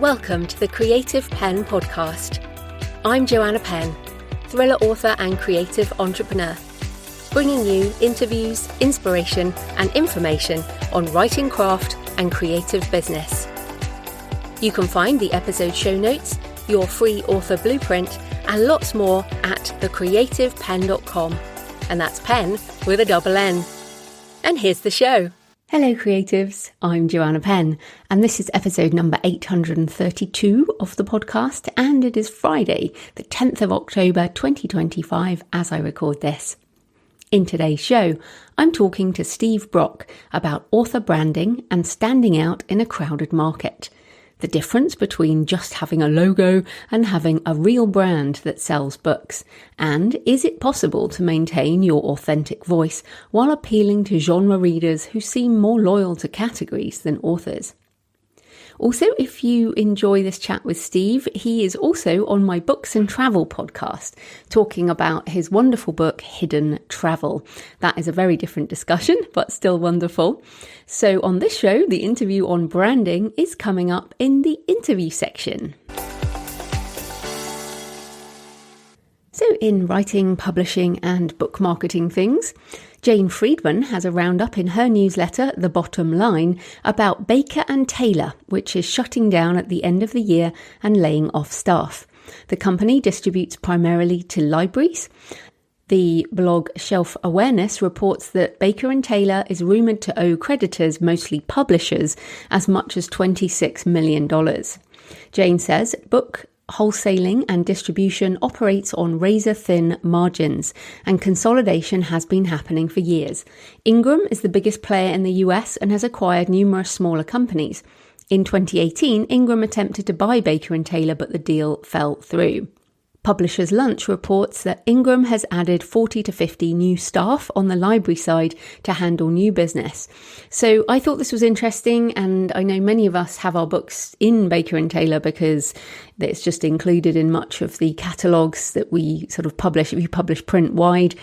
Welcome to the Creative Penn podcast. I'm Joanna Penn, thriller author and creative entrepreneur, bringing you interviews, inspiration and information on writing craft and creative business. You can find the episode show notes, your free author blueprint and lots more at thecreativepenn.com, and that's Penn with a double N. And here's the show. Hello creatives, I'm Joanna Penn, and this is episode number 832 of the podcast, and it is Friday, the 10th of October 2025 as I record this. In today's show, I'm talking to Steve Brock about author branding and standing out in a crowded market. The difference between just having a logo and having a real brand that sells books. And is it possible to maintain your authentic voice while appealing to genre readers who seem more loyal to categories than authors? Also, if you enjoy this chat with Steve, he is also on my Books and Travel podcast, talking about his wonderful book, Hidden Travel. That is a very different discussion, but still wonderful. So on this show, the interview on branding is coming up in the interview section. So in writing, publishing and book marketing things, Jane Friedman has a roundup in her newsletter, The Bottom Line, about Baker & Taylor, which is shutting down at the end of the year and laying off staff. The company distributes primarily to libraries. The blog Shelf Awareness reports that Baker & Taylor is rumoured to owe creditors, mostly publishers, as much as $26 million. Jane says, book wholesaling and distribution operates on razor-thin margins, and consolidation has been happening for years. Ingram is the biggest player in the US and has acquired numerous smaller companies. In 2018, Ingram attempted to buy Baker & Taylor, but the deal fell through. Publishers Lunch reports that Ingram has added 40 to 50 new staff on the library side to handle new business. So I thought this was interesting, and I know many of us have our books in Baker & Taylor because it's just included in much of the catalogues that we sort of publish. If you publish print wide,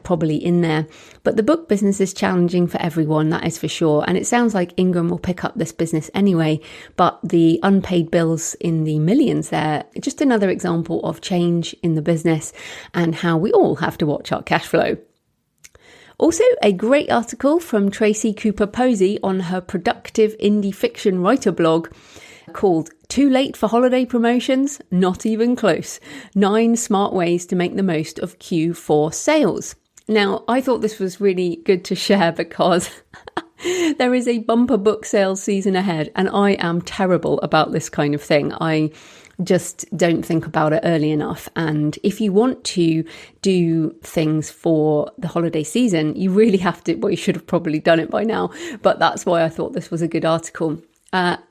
probably in there. But the book business is challenging for everyone, that is for sure. And it sounds like Ingram will pick up this business anyway, but the unpaid bills in the millions there, just another example of change in the business and how we all have to watch our cash flow. Also, a great article from Tracy Cooper Posey on her productive indie fiction writer blog called Too Late for Holiday Promotions? Not Even Close. 9 smart ways to make the most of Q4 sales. Now, I thought this was really good to share because there is a bumper book sales season ahead, and I am terrible about this kind of thing. I just don't think about it early enough. And if you want to do things for the holiday season, you really have to, well, you should have probably done it by now, but that's why I thought this was a good article.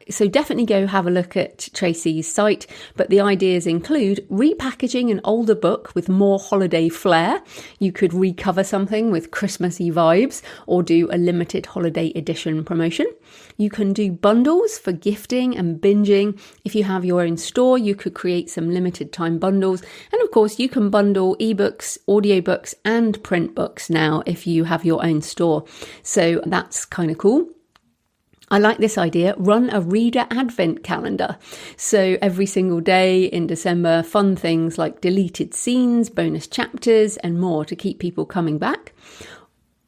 So definitely go have a look at Tracy's site, but the ideas include repackaging an older book with more holiday flair. You could recover something with Christmassy vibes or do a limited holiday edition promotion. You can do bundles for gifting and binging. If you have your own store, you could create some limited time bundles. And of course, you can bundle ebooks, audiobooks and print books now if you have your own store. So that's kind of cool. I like this idea, run a reader advent calendar. So every single day in December, fun things like deleted scenes, bonus chapters and more to keep people coming back.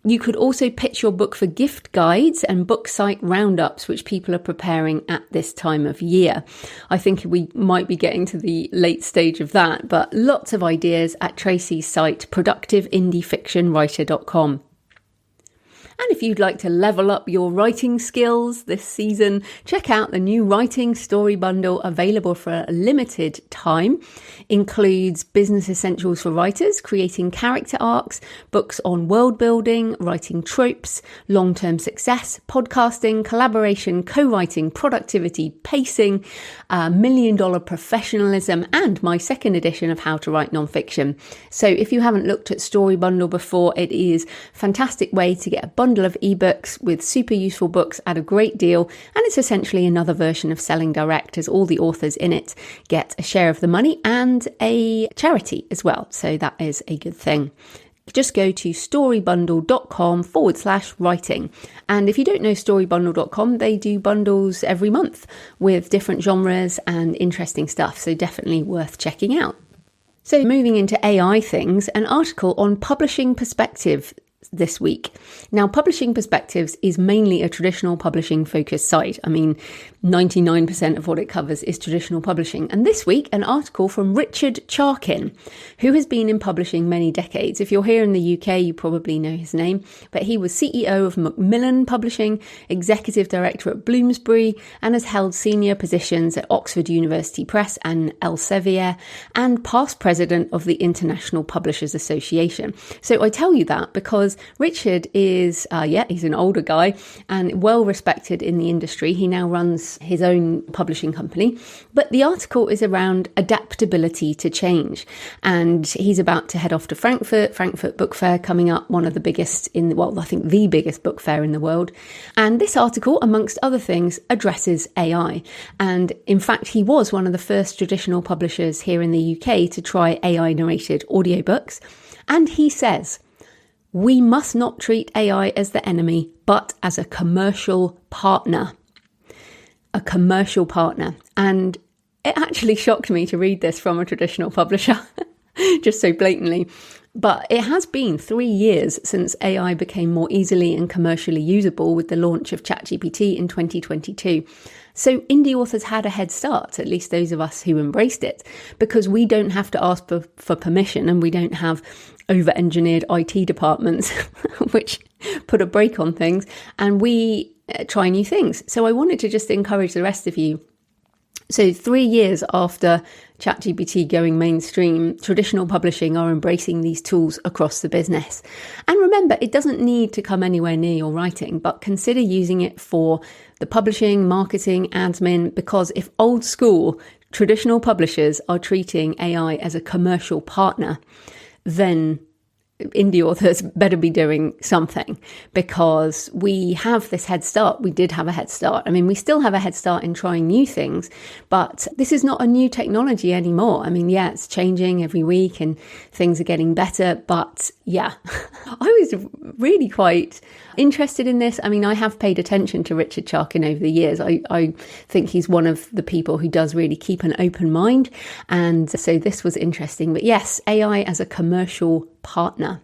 You could also pitch your book for gift guides and book site roundups, which people are preparing at this time of year. I think we might be getting to the late stage of that, but lots of ideas at Tracy's site, productiveindyfictionwriter.com. And if you'd like to level up your writing skills this season, check out the new Writing Story Bundle available for a limited time. Includes business essentials for writers, creating character arcs, books on world building, writing tropes, long-term success, podcasting, collaboration, co-writing, productivity, pacing, $1 million professionalism, and my second edition of How to Write Nonfiction. So if you haven't looked at Story Bundle before, it is a fantastic way to get a bundle of ebooks with super useful books at a great deal, and it's essentially another version of Selling Direct, as all the authors in it get a share of the money and a charity as well, so that is a good thing. Just go to storybundle.com/writing. And if you don't know storybundle.com, they do bundles every month with different genres and interesting stuff. So definitely worth checking out. So moving into AI things, an article on Publishing Perspective this week. Now, Publishing Perspectives is mainly a traditional publishing focused site. I mean, 99% of what it covers is traditional publishing. And this week, an article from Richard Charkin, who has been in publishing many decades. If you're here in the UK, you probably know his name, but he was CEO of Macmillan Publishing, Executive Director at Bloomsbury, and has held senior positions at Oxford University Press and Elsevier, and past president of the International Publishers Association. So I tell you that because Richard is, he's an older guy and well respected in the industry. He now runs his own publishing company, but the article is around adaptability to change. And he's about to head off to Frankfurt Book Fair coming up, one of the biggest I think the biggest book fair in the world. And this article, amongst other things, addresses AI. And in fact, he was one of the first traditional publishers here in the UK to try AI narrated audiobooks. And he says, "We must not treat AI as the enemy, but as a commercial partner." A commercial partner. And it actually shocked me to read this from a traditional publisher, just so blatantly. But it has been 3 years since AI became more easily and commercially usable with the launch of ChatGPT in 2022. So indie authors had a head start, at least those of us who embraced it, because we don't have to ask for permission and we don't have over-engineered IT departments, which put a brake on things, and we try new things. So I wanted to just encourage the rest of you. So 3 years after ChatGPT going mainstream, traditional publishing are embracing these tools across the business. And remember, it doesn't need to come anywhere near your writing, but consider using it for the publishing, marketing, admin, because if old school traditional publishers are treating AI as a commercial partner, then indie authors better be doing something, because we have this head start. We did have a head start. I mean, we still have a head start in trying new things, but this is not a new technology anymore. I mean, yeah, it's changing every week and things are getting better, but yeah, I was really quite interested in this. I mean, I have paid attention to Richard Charkin over the years. I think he's one of the people who does really keep an open mind. And so this was interesting. But yes, AI as a commercial partner.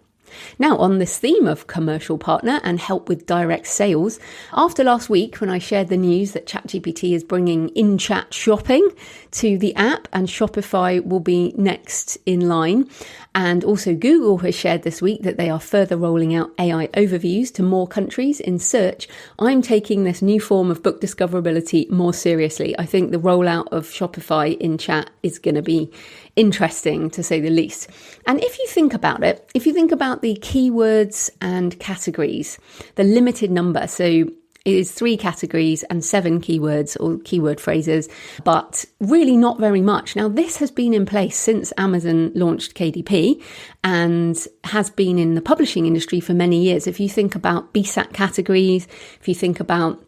Now, on this theme of commercial partner and help with direct sales, after last week when I shared the news that ChatGPT is bringing in-chat shopping to the app and Shopify will be next in line, and also Google has shared this week that they are further rolling out AI overviews to more countries in search, I'm taking this new form of book discoverability more seriously. I think the rollout of Shopify in chat is going to be interesting, to say the least. And if you think about it, if you think about the keywords and categories, the limited number, so it is 3 categories and 7 keywords or keyword phrases, but really not very much. Now, this has been in place since Amazon launched KDP and has been in the publishing industry for many years. If you think about BSAT categories, if you think about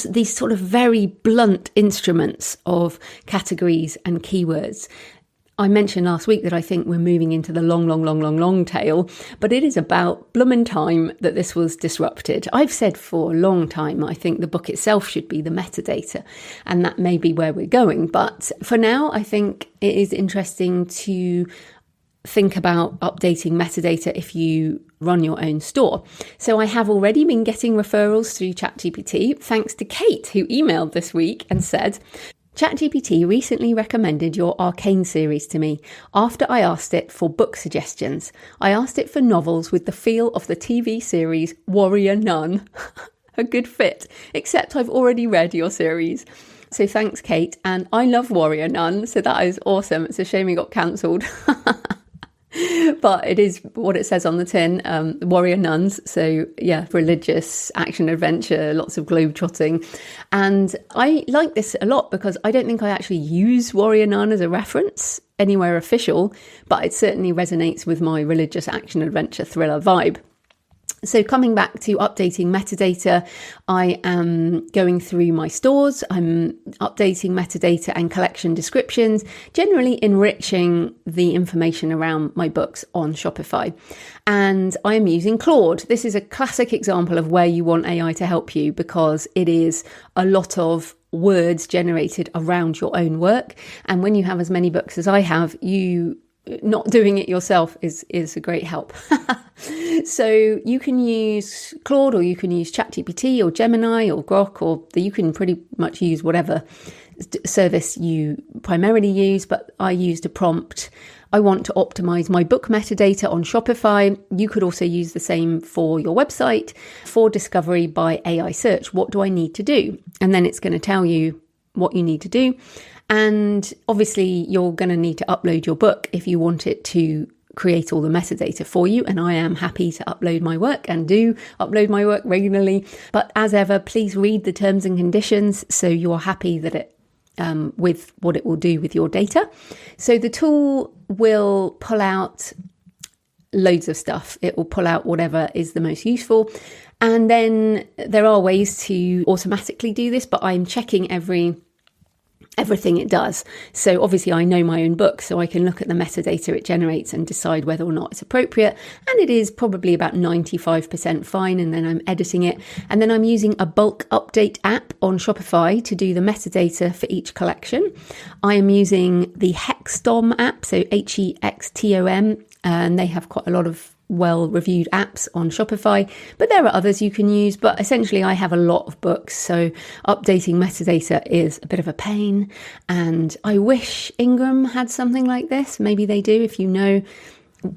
these sort of very blunt instruments of categories and keywords, I mentioned last week that I think we're moving into the long tail, but it is about bloomin' time that this was disrupted. I've said for a long time, I think the book itself should be the metadata, and that may be where we're going. But for now, I think it is interesting to think about updating metadata if you run your own store. So I have already been getting referrals through ChatGPT, thanks to Kate, who emailed this week and said, ChatGPT recently recommended your Arcane series to me after I asked it for book suggestions. I asked it for novels with the feel of the TV series Warrior Nun. A good fit, except I've already read your series. So thanks, Kate. And I love Warrior Nun, so that is awesome. It's a shame it got cancelled. But it is what it says on the tin, warrior nuns. So yeah, religious action adventure, lots of globe-trotting. And I like this a lot because I don't think I actually use warrior nun as a reference anywhere official, but it certainly resonates with my religious action adventure thriller vibe. So coming back to updating metadata, I am going through my stores. I'm updating metadata and collection descriptions, generally enriching the information around my books on Shopify. And I am using Claude. This is a classic example of where you want AI to help you, because it is a lot of words generated around your own work. And when you have as many books as I have, not doing it yourself is a great help. So you can use Claude, or you can use ChatGPT or Gemini or Grok, or you can pretty much use whatever service you primarily use. But I used a prompt. I want to optimize my book metadata on Shopify. You could also use the same for your website. For discovery by AI search, what do I need to do? And then it's going to tell you what you need to do. And obviously you're going to need to upload your book if you want it to create all the metadata for you. And I am happy to upload my work and do upload my work regularly. But as ever, please read the terms and conditions so you're happy that it with what it will do with your data. So the tool will pull out loads of stuff. It will pull out whatever is the most useful. And then there are ways to automatically do this, but I'm checking everything it does. So obviously I know my own book, so I can look at the metadata it generates and decide whether or not it's appropriate. And it is probably about 95% fine. And then I'm editing it. And then I'm using a bulk update app on Shopify to do the metadata for each collection. I am using the Hextom app, so Hextom, and they have quite a lot of well-reviewed apps on Shopify, but there are others you can use. But essentially I have a lot of books, so updating metadata is a bit of a pain, and I wish Ingram had something like this. Maybe they do.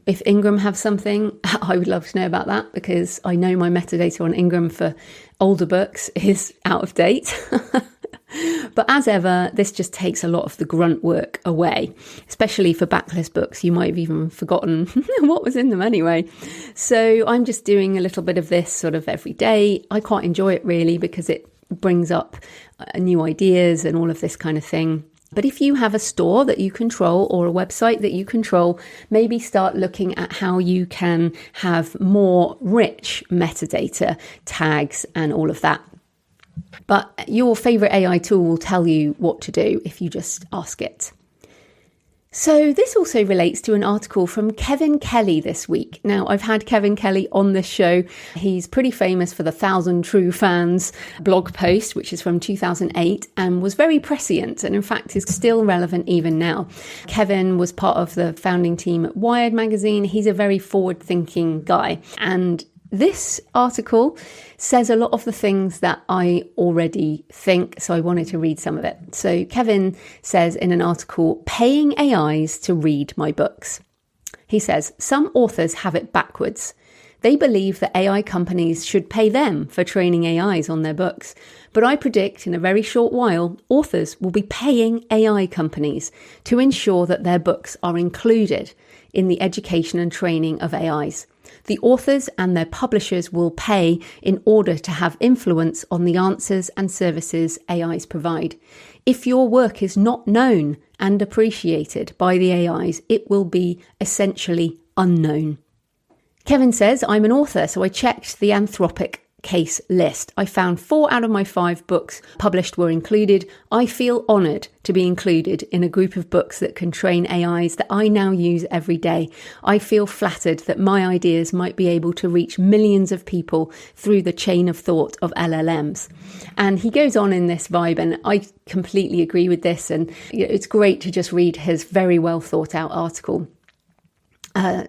If Ingram have something, I would love to know about that, because I know my metadata on Ingram for older books is out of date. But as ever, this just takes a lot of the grunt work away, especially for backlist books. You might have even forgotten what was in them anyway. So I'm just doing a little bit of this sort of every day. I quite enjoy it really, because it brings up new ideas and all of this kind of thing. But if you have a store that you control or a website that you control, maybe start looking at how you can have more rich metadata, tags and all of that. But your favorite AI tool will tell you what to do if you just ask it. So this also relates to an article from Kevin Kelly this week. Now, I've had Kevin Kelly on this show. He's pretty famous for the 1,000 True Fans blog post, which is from 2008 and was very prescient, and in fact is still relevant even now. Kevin was part of the founding team at Wired magazine. He's a very forward-thinking guy, and this article says a lot of the things that I already think, so I wanted to read some of it. So Kevin says in an article, paying AIs to read my books. He says, some authors have it backwards. They believe that AI companies should pay them for training AIs on their books. But I predict in a very short while, authors will be paying AI companies to ensure that their books are included in the education and training of AIs. The authors and their publishers will pay in order to have influence on the answers and services AIs provide. If your work is not known and appreciated by the AIs, it will be essentially unknown. Kevin says, I'm an author, so I checked the Anthropic case list. I found 4 out of my 5 books published were included. I feel honoured to be included in a group of books that can train AIs that I now use every day. I feel flattered that my ideas might be able to reach millions of people through the chain of thought of LLMs. And he goes on in this vibe, and I completely agree with this. And it's great to just read his very well thought out article.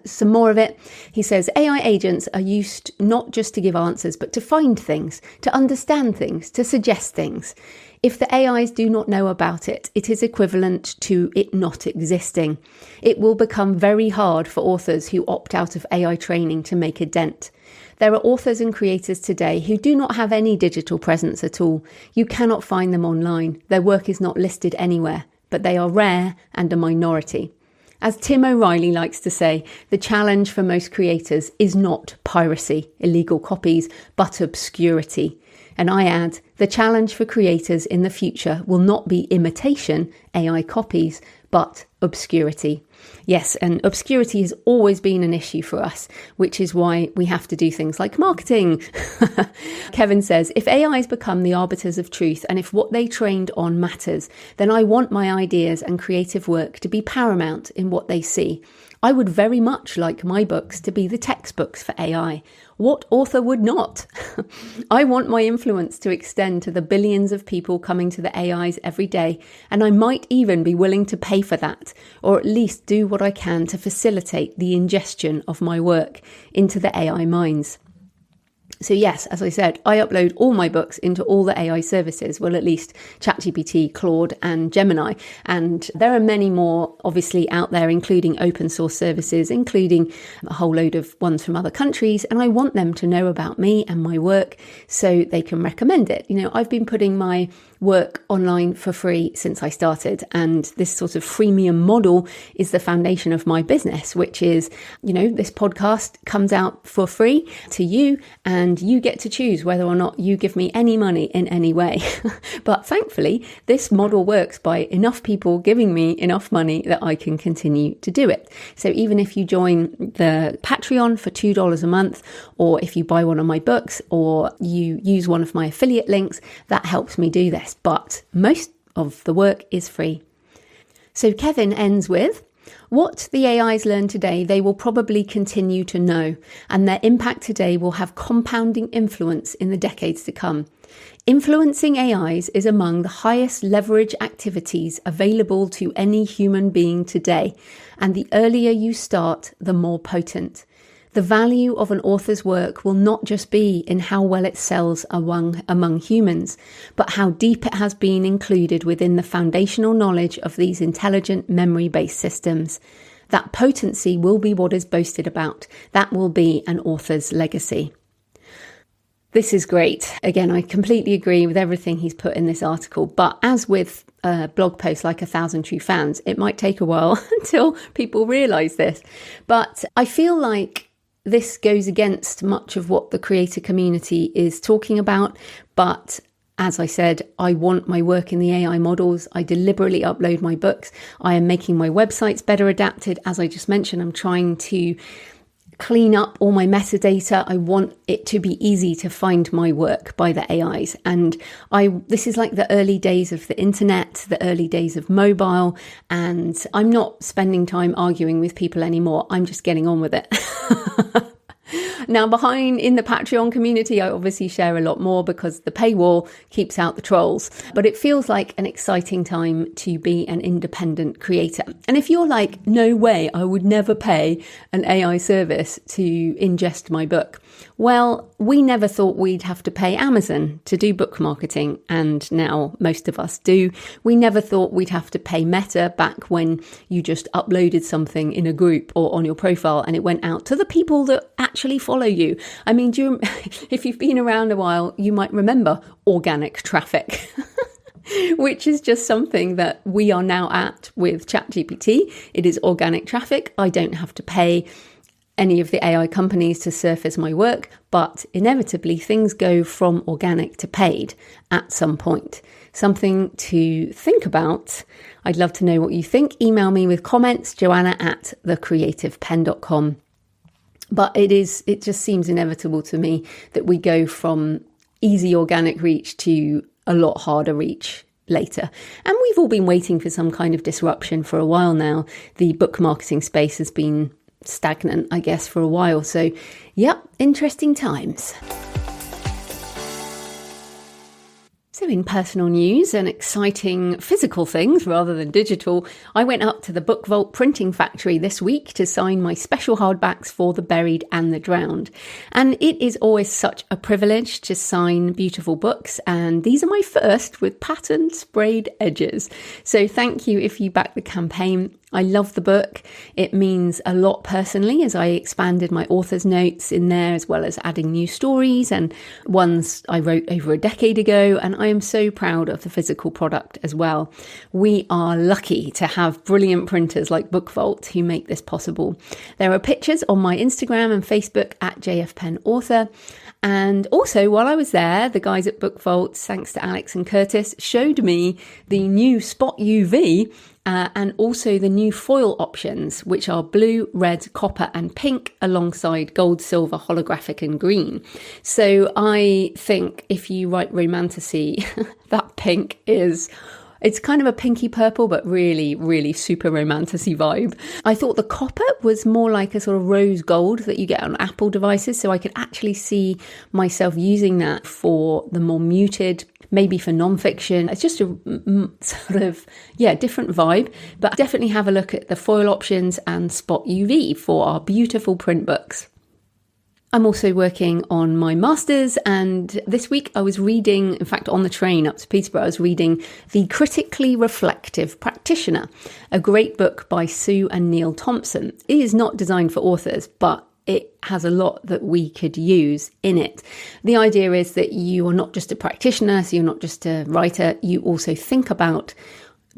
Some more of it. He says, AI agents are used not just to give answers, but to find things, to understand things, to suggest things. If the AIs do not know about it, it is equivalent to it not existing. It will become very hard for authors who opt out of AI training to make a dent. There are authors and creators today who do not have any digital presence at all. You cannot find them online. Their work is not listed anywhere, but they are rare and a minority. As Tim O'Reilly likes to say, the challenge for most creators is not piracy, illegal copies, but obscurity. And I add, the challenge for creators in the future will not be imitation, AI copies, but obscurity. Yes, and obscurity has always been an issue for us, which is why we have to do things like marketing. Kevin says, if AIs become the arbiters of truth and if what they trained on matters, then I want my ideas and creative work to be paramount in what they see. I would very much like my books to be the textbooks for AI. What author would not? I want my influence to extend to the billions of people coming to the AIs every day, and I might even be willing to pay for that, or at least do what I can to facilitate the ingestion of my work into the AI minds. So yes, as I said, I upload all my books into all the AI services, well, at least ChatGPT, Claude and Gemini. And there are many more obviously out there, including open source services, including a whole load of ones from other countries. And I want them to know about me and my work so they can recommend it. You know, I've been putting my work online for free since I started. And this sort of freemium model is the foundation of my business, which is, you know, this podcast comes out for free to you and you get to choose whether or not you give me any money in any way. But thankfully, this model works by enough people giving me enough money that I can continue to do it. So even if you join the Patreon for $2 a month, or if you buy one of my books, or you use one of my affiliate links, that helps me do this. But most of the work is free. So Kevin ends with, what the AIs learn today, they will probably continue to know, and their impact today will have compounding influence in the decades to come. Influencing AIs is among the highest leverage activities available to any human being today, and the earlier you start, the more potent. The value of an author's work will not just be in how well it sells among humans, but how deep it has been included within the foundational knowledge of these intelligent memory-based systems. That potency will be what is boasted about. That will be an author's legacy. This is great. Again, I completely agree with everything he's put in this article, but as with a blog post like 1,000 True Fans, it might take a while until people realise this. But I feel like this goes against much of what the creator community is talking about. But as I said, I want my work in the AI models. I deliberately upload my books. I am making my websites better adapted. As I just mentioned, I'm trying to clean up all my metadata. I want it to be easy to find my work by the AIs. And this is like the early days of the internet, the early days of mobile, and I'm not spending time arguing with people anymore. I'm just getting on with it. Now, in the Patreon community, I obviously share a lot more because the paywall keeps out the trolls. But it feels like an exciting time to be an independent creator. And if you're like, no way, I would never pay an AI service to ingest my book. Well, we never thought we'd have to pay Amazon to do book marketing, and now most of us do. We never thought we'd have to pay Meta back when you just uploaded something in a group or on your profile and it went out to the people that actually follow you. I mean, if you've been around a while, you might remember organic traffic. Which is just something that we are now at with ChatGPT. It is organic traffic. I don't have to pay any of the AI companies to surface my work, but inevitably things go from organic to paid at some point. Something to think about. I'd love to know what you think. Email me with comments, joanna@thecreativepenn.com. But it just seems inevitable to me that we go from easy organic reach to a lot harder reach later. And we've all been waiting for some kind of disruption for a while now. The book marketing space has been stagnant, I guess, for a while. So, yeah, interesting times. So in personal news and exciting physical things rather than digital, I went up to the Book Vault printing factory this week to sign my special hardbacks for The Buried and the Drowned. And it is always such a privilege to sign beautiful books, and these are my first with pattern sprayed edges. So thank you if you back the campaign. I love the book. It means a lot personally as I expanded my author's notes in there, as well as adding new stories and ones I wrote over a decade ago. And I am so proud of the physical product as well. We are lucky to have brilliant printers like Book Vault who make this possible. There are pictures on my Instagram and Facebook at JFPennAuthor. And also, while I was there, the guys at Book Vault, thanks to Alex and Curtis, showed me the new Spot UV and also the new foil options, which are blue, red, copper and pink, alongside gold, silver, holographic and green. So I think if you write romantasy, that pink it's kind of a pinky purple, but really, really super romantasy vibe. I thought the copper was more like a sort of rose gold that you get on Apple devices. So I could actually see myself using that for the more muted, maybe for non-fiction. It's just a sort of, different vibe. But definitely have a look at the foil options and Spot UV for our beautiful print books. I'm also working on my master's, and this week I was reading, in fact on the train up to Peterborough, I was reading The Critically Reflective Practitioner, a great book by Sue and Neil Thompson. It is not designed for authors, but it has a lot that we could use in it. The idea is that you are not just a practitioner, so you're not just a writer, you also think about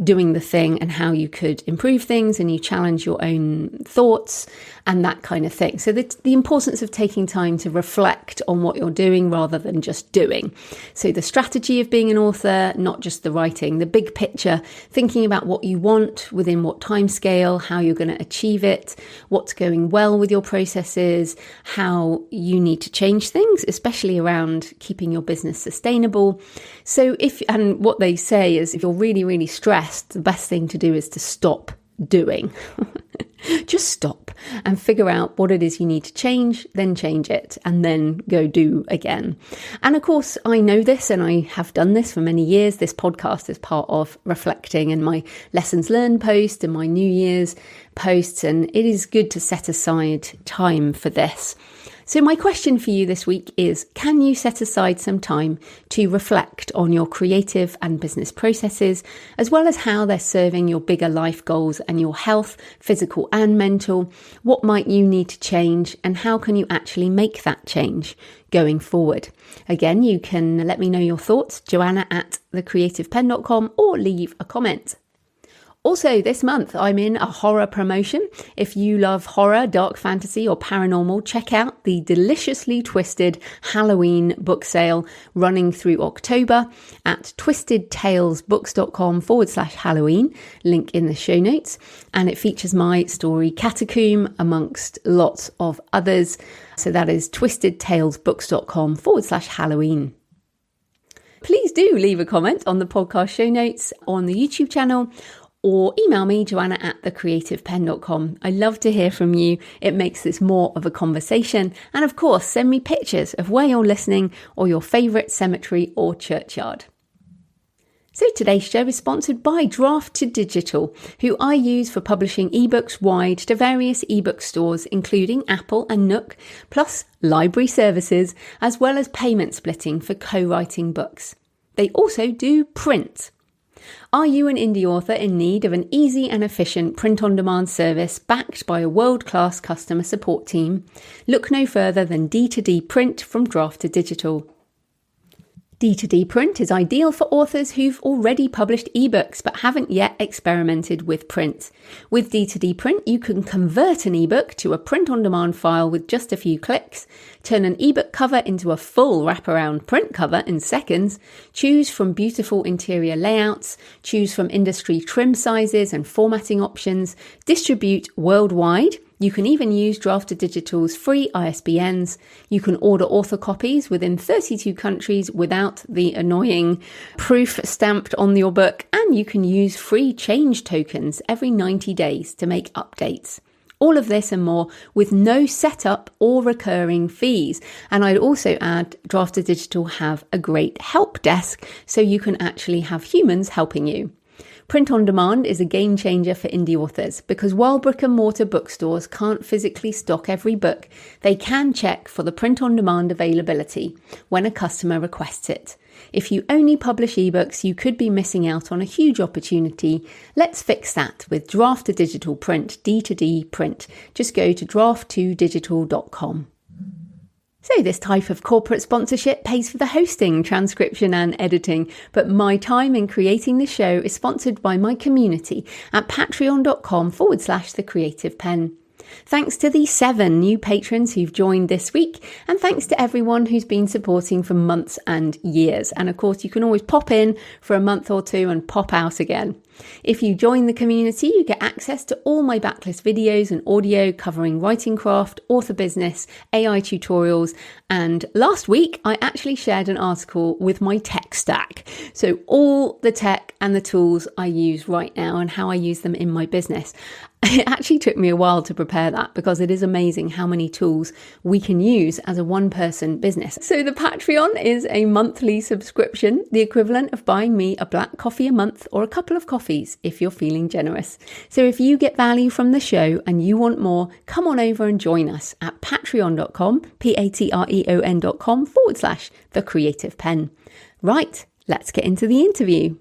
doing the thing and how you could improve things, and you challenge your own thoughts and that kind of thing. So the importance of taking time to reflect on what you're doing rather than just doing. So the strategy of being an author, not just the writing, the big picture, thinking about what you want within what time scale, how you're going to achieve it, what's going well with your processes, how you need to change things, especially around keeping your business sustainable. So and what they say is if you're really, really stressed, the best thing to do is to stop doing. Just stop and figure out what it is you need to change, then change it, and then go do again. And of course, I know this and I have done this for many years. This podcast is part of reflecting and my lessons learned post and my New Year's posts, and it is good to set aside time for this. So my question for you this week is, can you set aside some time to reflect on your creative and business processes, as well as how they're serving your bigger life goals and your health, physical and mental? What might you need to change, and how can you actually make that change going forward? Again, you can let me know your thoughts, joanna@thecreativepenn.com, or leave a comment. Also, this month, I'm in a horror promotion. If you love horror, dark fantasy or paranormal, check out the deliciously twisted Halloween book sale running through October at twistedtalesbooks.com/Halloween, link in the show notes. And it features my story Catacomb amongst lots of others. So that is twistedtalesbooks.com/Halloween. Please do leave a comment on the podcast show notes on the YouTube channel, or email me, joanna@thecreativepenn.com. I love to hear from you. It makes this more of a conversation. And of course, send me pictures of where you're listening or your favourite cemetery or churchyard. So today's show is sponsored by Draft to Digital, who I use for publishing ebooks wide to various ebook stores, including Apple and Nook, plus library services, as well as payment splitting for co-writing books. They also do print. Are you an indie author in need of an easy and efficient print-on-demand service backed by a world-class customer support team? Look no further than D2D Print from Draft to Digital. D2D Print is ideal for authors who've already published ebooks but haven't yet experimented with print. With D2D Print, you can convert an ebook to a print-on-demand file with just a few clicks, turn an ebook cover into a full wraparound print cover in seconds, choose from beautiful interior layouts, choose from industry trim sizes and formatting options, distribute worldwide. You can even use Draft to Digital's free ISBNs. You can order author copies within 32 countries without the annoying proof stamped on your book. And you can use free change tokens every 90 days to make updates. All of this and more with no setup or recurring fees. And I'd also add, Draft to Digital have a great help desk, so you can actually have humans helping you. Print on demand is a game changer for indie authors because while brick and mortar bookstores can't physically stock every book, they can check for the print on demand availability when a customer requests it. If you only publish ebooks, you could be missing out on a huge opportunity. Let's fix that with Draft to Digital Print, D2D Print. Just go to draft2digital.com. So this type of corporate sponsorship pays for the hosting, transcription and editing, but my time in creating the show is sponsored by my community at patreon.com/thecreativepenn. Thanks to the 7 new patrons who've joined this week, and thanks to everyone who's been supporting for months and years. And of course, you can always pop in for a month or two and pop out again. If you join the community, you get access to all my backlist videos and audio covering writing craft, author business, AI tutorials, and last week I actually shared an article with my tech stack. So all the tech and the tools I use right now and how I use them in my business. It actually took me a while to prepare that because it is amazing how many tools we can use as a one-person business. So the Patreon is a monthly subscription, the equivalent of buying me a black coffee a month or a couple of coffees if you're feeling generous. So if you get value from the show and you want more, come on over and join us at patreon.com, patreon.com/The Creative Penn. Right, let's get into the interview.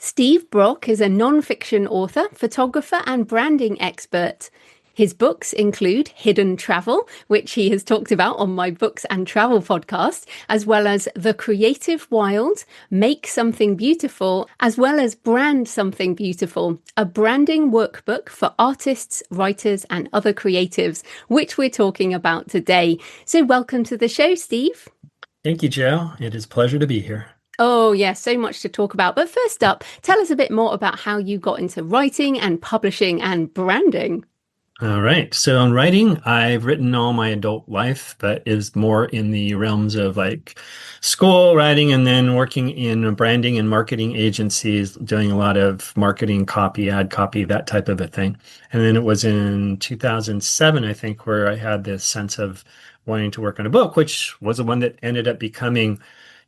Steve Brock is a non-fiction author, photographer, and branding expert. His books include Hidden Travel, which he has talked about on my Books and Travel podcast, as well as The Creative Wild, Make Something Beautiful, as well as Brand Something Beautiful, a branding workbook for artists, writers, and other creatives, which we're talking about today. So welcome to the show, Steve. Thank you, Joe. It is a pleasure to be here. Oh, yeah, so much to talk about. But first up, tell us a bit more about how you got into writing and publishing and branding. All right. So in writing, I've written all my adult life, but is more in the realms of like school writing and then working in branding and marketing agencies, doing a lot of marketing copy, ad copy, that type of a thing. And then it was in 2007, I think, where I had this sense of wanting to work on a book, which was the one that ended up becoming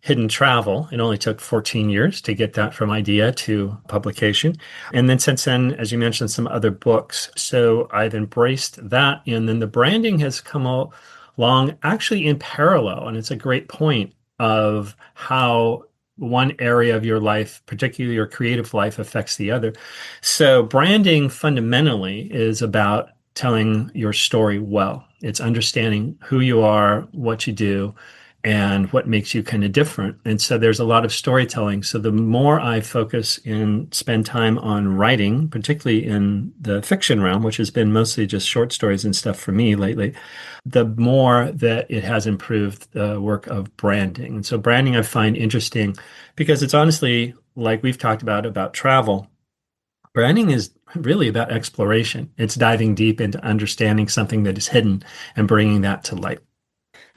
Hidden Travel. It only took 14 years to get that from idea to publication. And then since then, as you mentioned, some other books. So I've embraced that. And then the branding has come along actually in parallel. And it's a great point of how one area of your life, particularly your creative life, affects the other. So branding fundamentally is about telling your story well. It's understanding who you are, what you do, and what makes you kind of different. And so there's a lot of storytelling. So the more I focus and spend time on writing, particularly in the fiction realm, which has been mostly just short stories and stuff for me lately, the more that it has improved the work of branding. And so branding I find interesting because it's honestly, like we've talked about travel. Branding is really about exploration. It's diving deep into understanding something that is hidden and bringing that to light.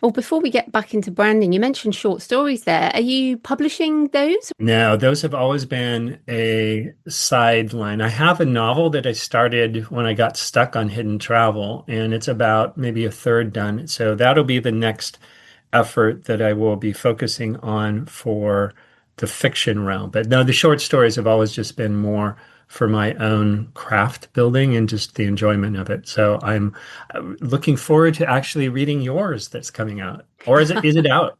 Well, before we get back into branding, you mentioned short stories there. Are you publishing those? No, those have always been a sideline. I have a novel that I started when I got stuck on Hidden Travel, and it's about maybe a third done. So that'll be the next effort that I will be focusing on for the fiction realm. But no, the short stories have always just been more for my own craft building and just the enjoyment of it. So I'm looking forward to actually reading yours that's coming out. Or is it out?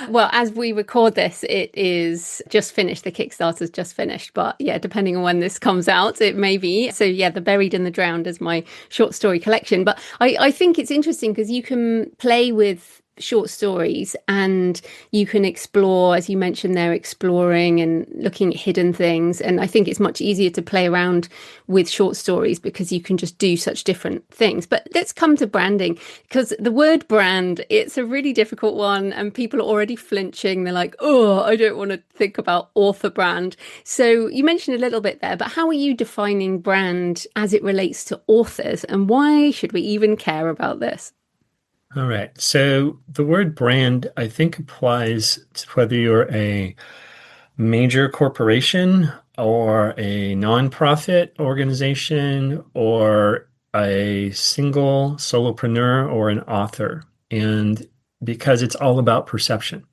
Well, as we record this, it is just finished. The Kickstarter's just finished. But yeah, depending on when this comes out, it may be. So yeah, The Buried and the Drowned is my short story collection. But I think it's interesting because you can play with short stories and you can explore, as you mentioned there, exploring and looking at hidden things. And I think it's much easier to play around with short stories because you can just do such different things. But let's come to branding, because the word brand, it's a really difficult one and people are already flinching. They're like, oh, I don't want to think about author brand. So you mentioned a little bit there, but how are you defining brand as it relates to authors, and why should we even care about this? All right. So the word brand, I think, applies to whether you're a major corporation or a nonprofit organization or a single solopreneur or an author. And because it's all about perception.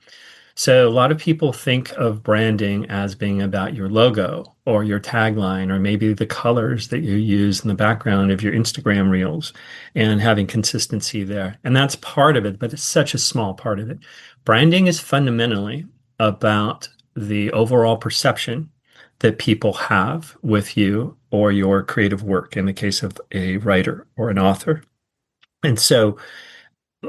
So a lot of people think of branding as being about your logo or your tagline or maybe the colors that you use in the background of your Instagram reels and having consistency there. And that's part of it, but it's such a small part of it. Branding is fundamentally about the overall perception that people have with you or your creative work in the case of a writer or an author. And so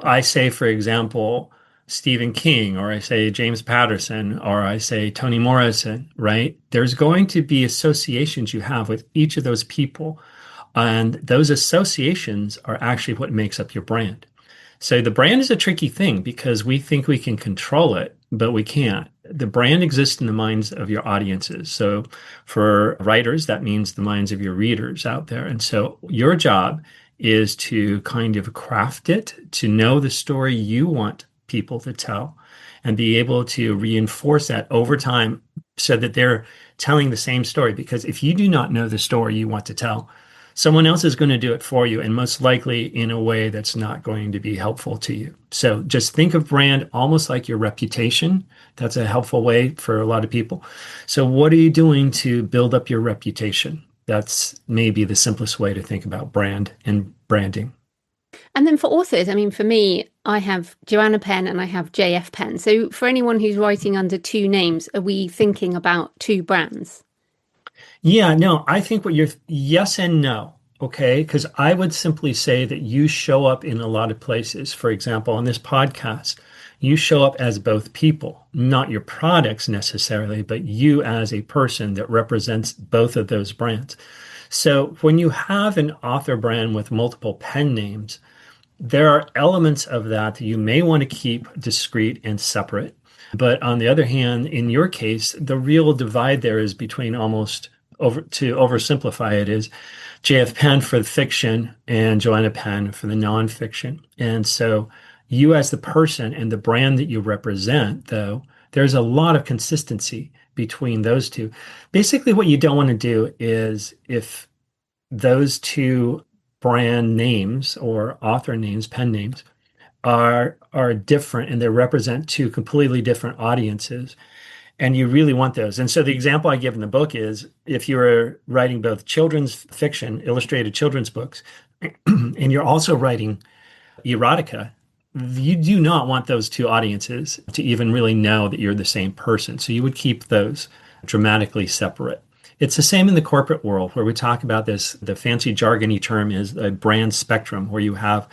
I say, for example, Stephen King, or I say James Patterson, or I say Toni Morrison, right? There's going to be associations you have with each of those people. And those associations are actually what makes up your brand. So the brand is a tricky thing because we think we can control it, but we can't. the brand exists in the minds of your audiences. So for writers, that means the minds of your readers out there. And so your job is to kind of craft it, to know the story you want people to tell, and be able to reinforce that over time so that they're telling the same story. Because if you do not know the story you want to tell, someone else is going to do it for you, and most likely in a way that's not going to be helpful to you. So just think of brand almost like your reputation. That's a helpful way for a lot of people. So, what are you doing to build up your reputation? That's maybe the simplest way to think about brand and branding. And then for authors, I mean, for me, I have Joanna Penn and I have JF Penn. So for anyone who's writing under two names, are we thinking about two brands? Yeah, no, I think what you're, yes and no. Okay. Because I would simply say that you show up in a lot of places. For example, on this podcast, you show up as both people, not your products necessarily, but you as a person that represents both of those brands. So when you have an author brand with multiple pen names, there are elements of that that you may want to keep discrete and separate. But on the other hand, in your case, the real divide there is between almost over to oversimplify it is J.F. Penn for the fiction and Joanna Penn for the nonfiction. And so you as the person and the brand that you represent, though, there's a lot of consistency between those two. Basically, what you don't want to do is if those two brand names or author names, pen names, are different and they represent two completely different audiences. And you really want those. And so the example I give in the book is if you were writing both children's fiction, illustrated children's books, and you're also writing erotica, you do not want those two audiences to even really know that you're the same person. So you would keep those dramatically separate. It's the same in the corporate world where we talk about this. The fancy jargony term is a brand spectrum, where you have,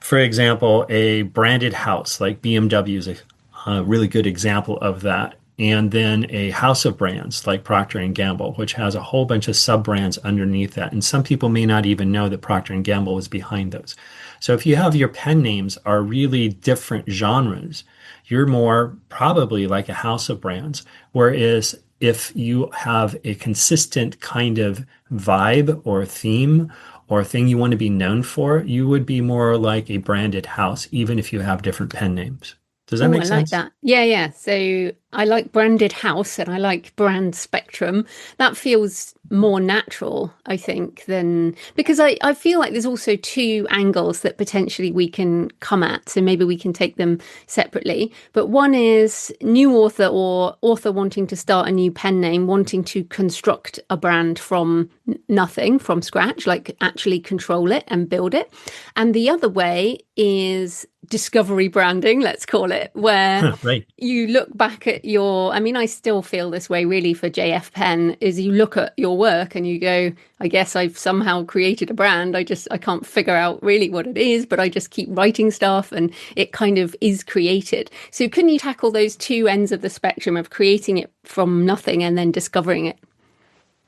for example, a branded house like BMW is a really good example of that. And then a house of brands like Procter and Gamble, which has a whole bunch of sub brands underneath that. And some people may not even know that Procter and Gamble is behind those. So if you have your pen names are really different genres, you're more probably like a house of brands. Whereas if you have a consistent kind of vibe or theme or thing you want to be known for, you would be more like a branded house, even if you have different pen names. Does that Oh, make I like sense? that. Yeah, yeah. So I like branded house and I like brand spectrum. That feels more natural, I think, than because I feel like there's also two angles that potentially we can come at. So maybe we can take them separately. But one is new author or author wanting to start a new pen name, wanting to construct a brand from nothing, from scratch, like actually control it and build it. And the other way is discovery branding, let's call it, where Right. you look back at your, I mean, I still feel this way really for JF Penn, is you look at your work and you go, I guess I've somehow created a brand. I can't figure out really what it is, but I just keep writing stuff and it kind of is created. So can you tackle those two ends of the spectrum of creating it from nothing and then discovering it?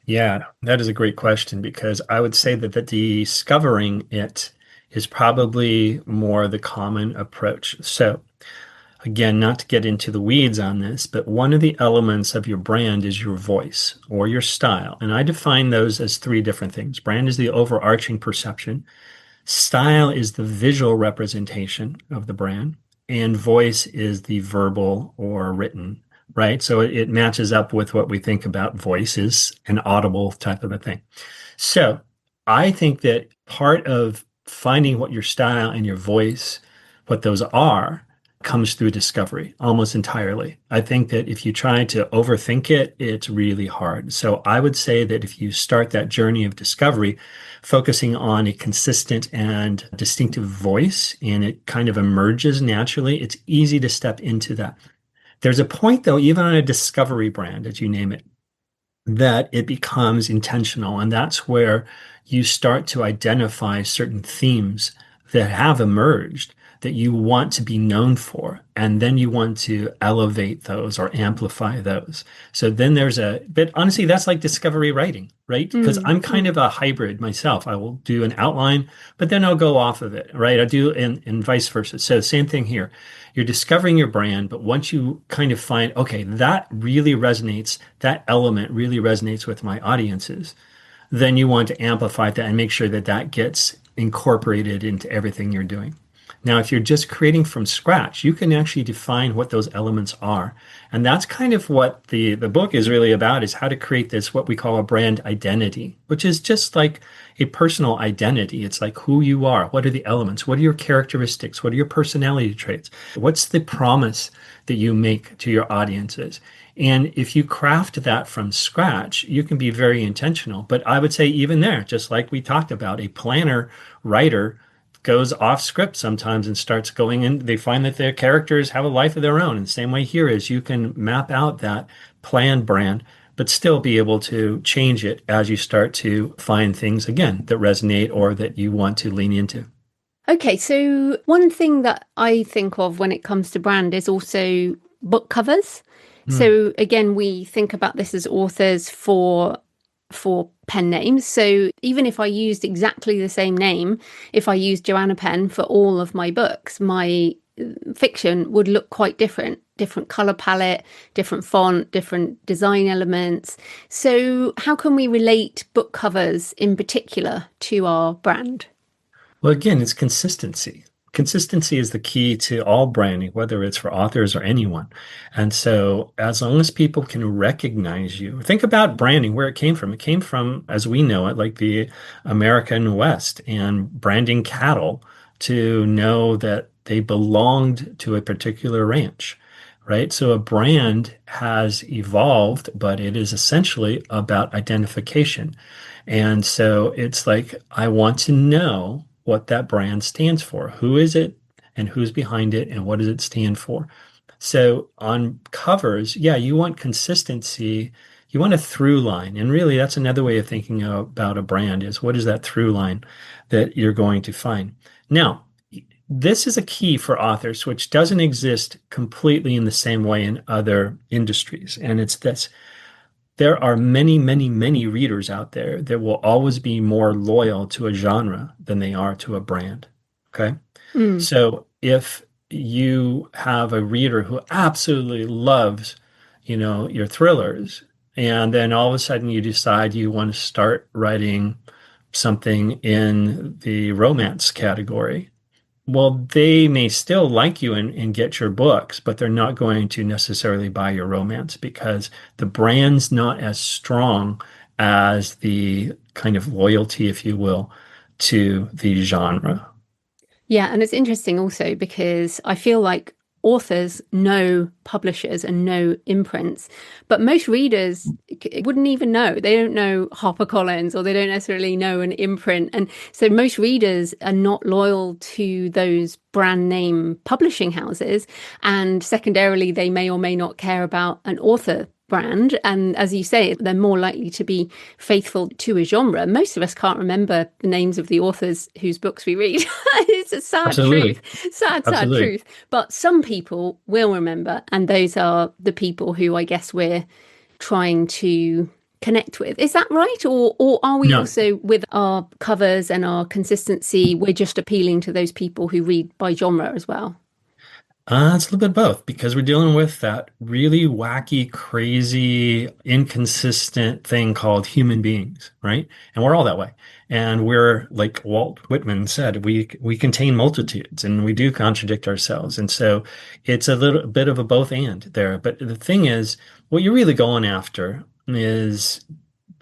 Yeah, that is a great question because I would say that discovering it is probably more the common approach. So, again, not to get into the weeds on this, but one of the elements of your brand is your voice or your style. And I define those as three different things. Brand is the overarching perception, style is the visual representation of the brand, and voice is the verbal or written, right? So it matches up with what we think about voice is an audible type of a thing. So I think that part of finding what your style and your voice, what those are, comes through discovery almost entirely. I think that if you try to overthink it, it's really hard. So I would say that if you start that journey of discovery, focusing on a consistent and distinctive voice, and it kind of emerges naturally, it's easy to step into that. There's a point, though, even on a discovery brand, as you name it, that it becomes intentional. And that's where you start to identify certain themes that have emerged that you want to be known for, and then you want to elevate those or amplify those. So then but honestly, that's like discovery writing, right? Because Mm, I'm kind of a hybrid myself. I will do an outline, but then I'll go off of it, right? I do, and vice versa. So same thing here. You're discovering your brand, but once you kind of find, okay, that really resonates, that element really resonates with my audiences, then you want to amplify that and make sure that that gets incorporated into everything you're doing. Now, if you're just creating from scratch, you can actually define what those elements are. And that's kind of what the book is really about, is how to create this, what we call a brand identity, which is just like a personal identity. It's like who you are. What are the elements? What are your characteristics? What are your personality traits? What's the promise that you make to your audiences? And if you craft that from scratch, you can be very intentional. But I would say, even there, just like we talked about, a planner writer goes off script sometimes and starts going in. They find that their characters have a life of their own. And the same way here is you can map out that planned brand, but still be able to change it as you start to find things again that resonate or that you want to lean into. Okay, so one thing that I think of when it comes to brand is also book covers. Mm. So again, we think about this as authors for pen names. So even if I used exactly the same name, if I used Joanna Penn for all of my books, my fiction would look quite different. Different color palette, different font, different design elements. So how can we relate book covers in particular to our brand? Well, again, it's consistency. Consistency is the key to all branding, whether it's for authors or anyone. And so, as long as people can recognize you, think about branding, where it came from. It came from, as we know it, like the American West and branding cattle to know that they belonged to a particular ranch, right? So, a brand has evolved, but it is essentially about identification. And so it's like, I want to know what that brand stands for. Who is it and who's behind it and what does it stand for? So on covers, yeah, you want consistency. You want a through line. And really, that's another way of thinking about a brand, is what is that through line that you're going to find? Now, this is a key for authors, which doesn't exist completely in the same way in other industries. And it's this: there are many, many, many readers out there that will always be more loyal to a genre than they are to a brand. Okay. Mm. So if you have a reader who absolutely loves, your thrillers, and then all of a sudden you decide you want to start writing something in the romance category, well, they may still like you and get your books, but they're not going to necessarily buy your romance because the brand's not as strong as the kind of loyalty, if you will, to the genre. Yeah, and it's interesting also because I feel like authors know publishers and know imprints, but most readers wouldn't even know. They don't know HarperCollins or they don't necessarily know an imprint. And so most readers are not loyal to those brand name publishing houses. And secondarily, they may or may not care about an author brand. And as you say, they're more likely to be faithful to a genre. Most of us can't remember the names of the authors whose books we read. It's a sad truth, Absolutely. sad Absolutely. truth. But some people will remember, and those are the people who I guess we're trying to connect with. Is that right? Or are we No, also, with our covers and our consistency, we're just appealing to those people who read by genre as well? it's a little bit of both because we're dealing with that really wacky, crazy, inconsistent thing called human beings, right? And we're all that way. And we're, like Walt Whitman said, we contain multitudes and we do contradict ourselves. And so it's a little bit of a both and there. But the thing is, what you're really going after is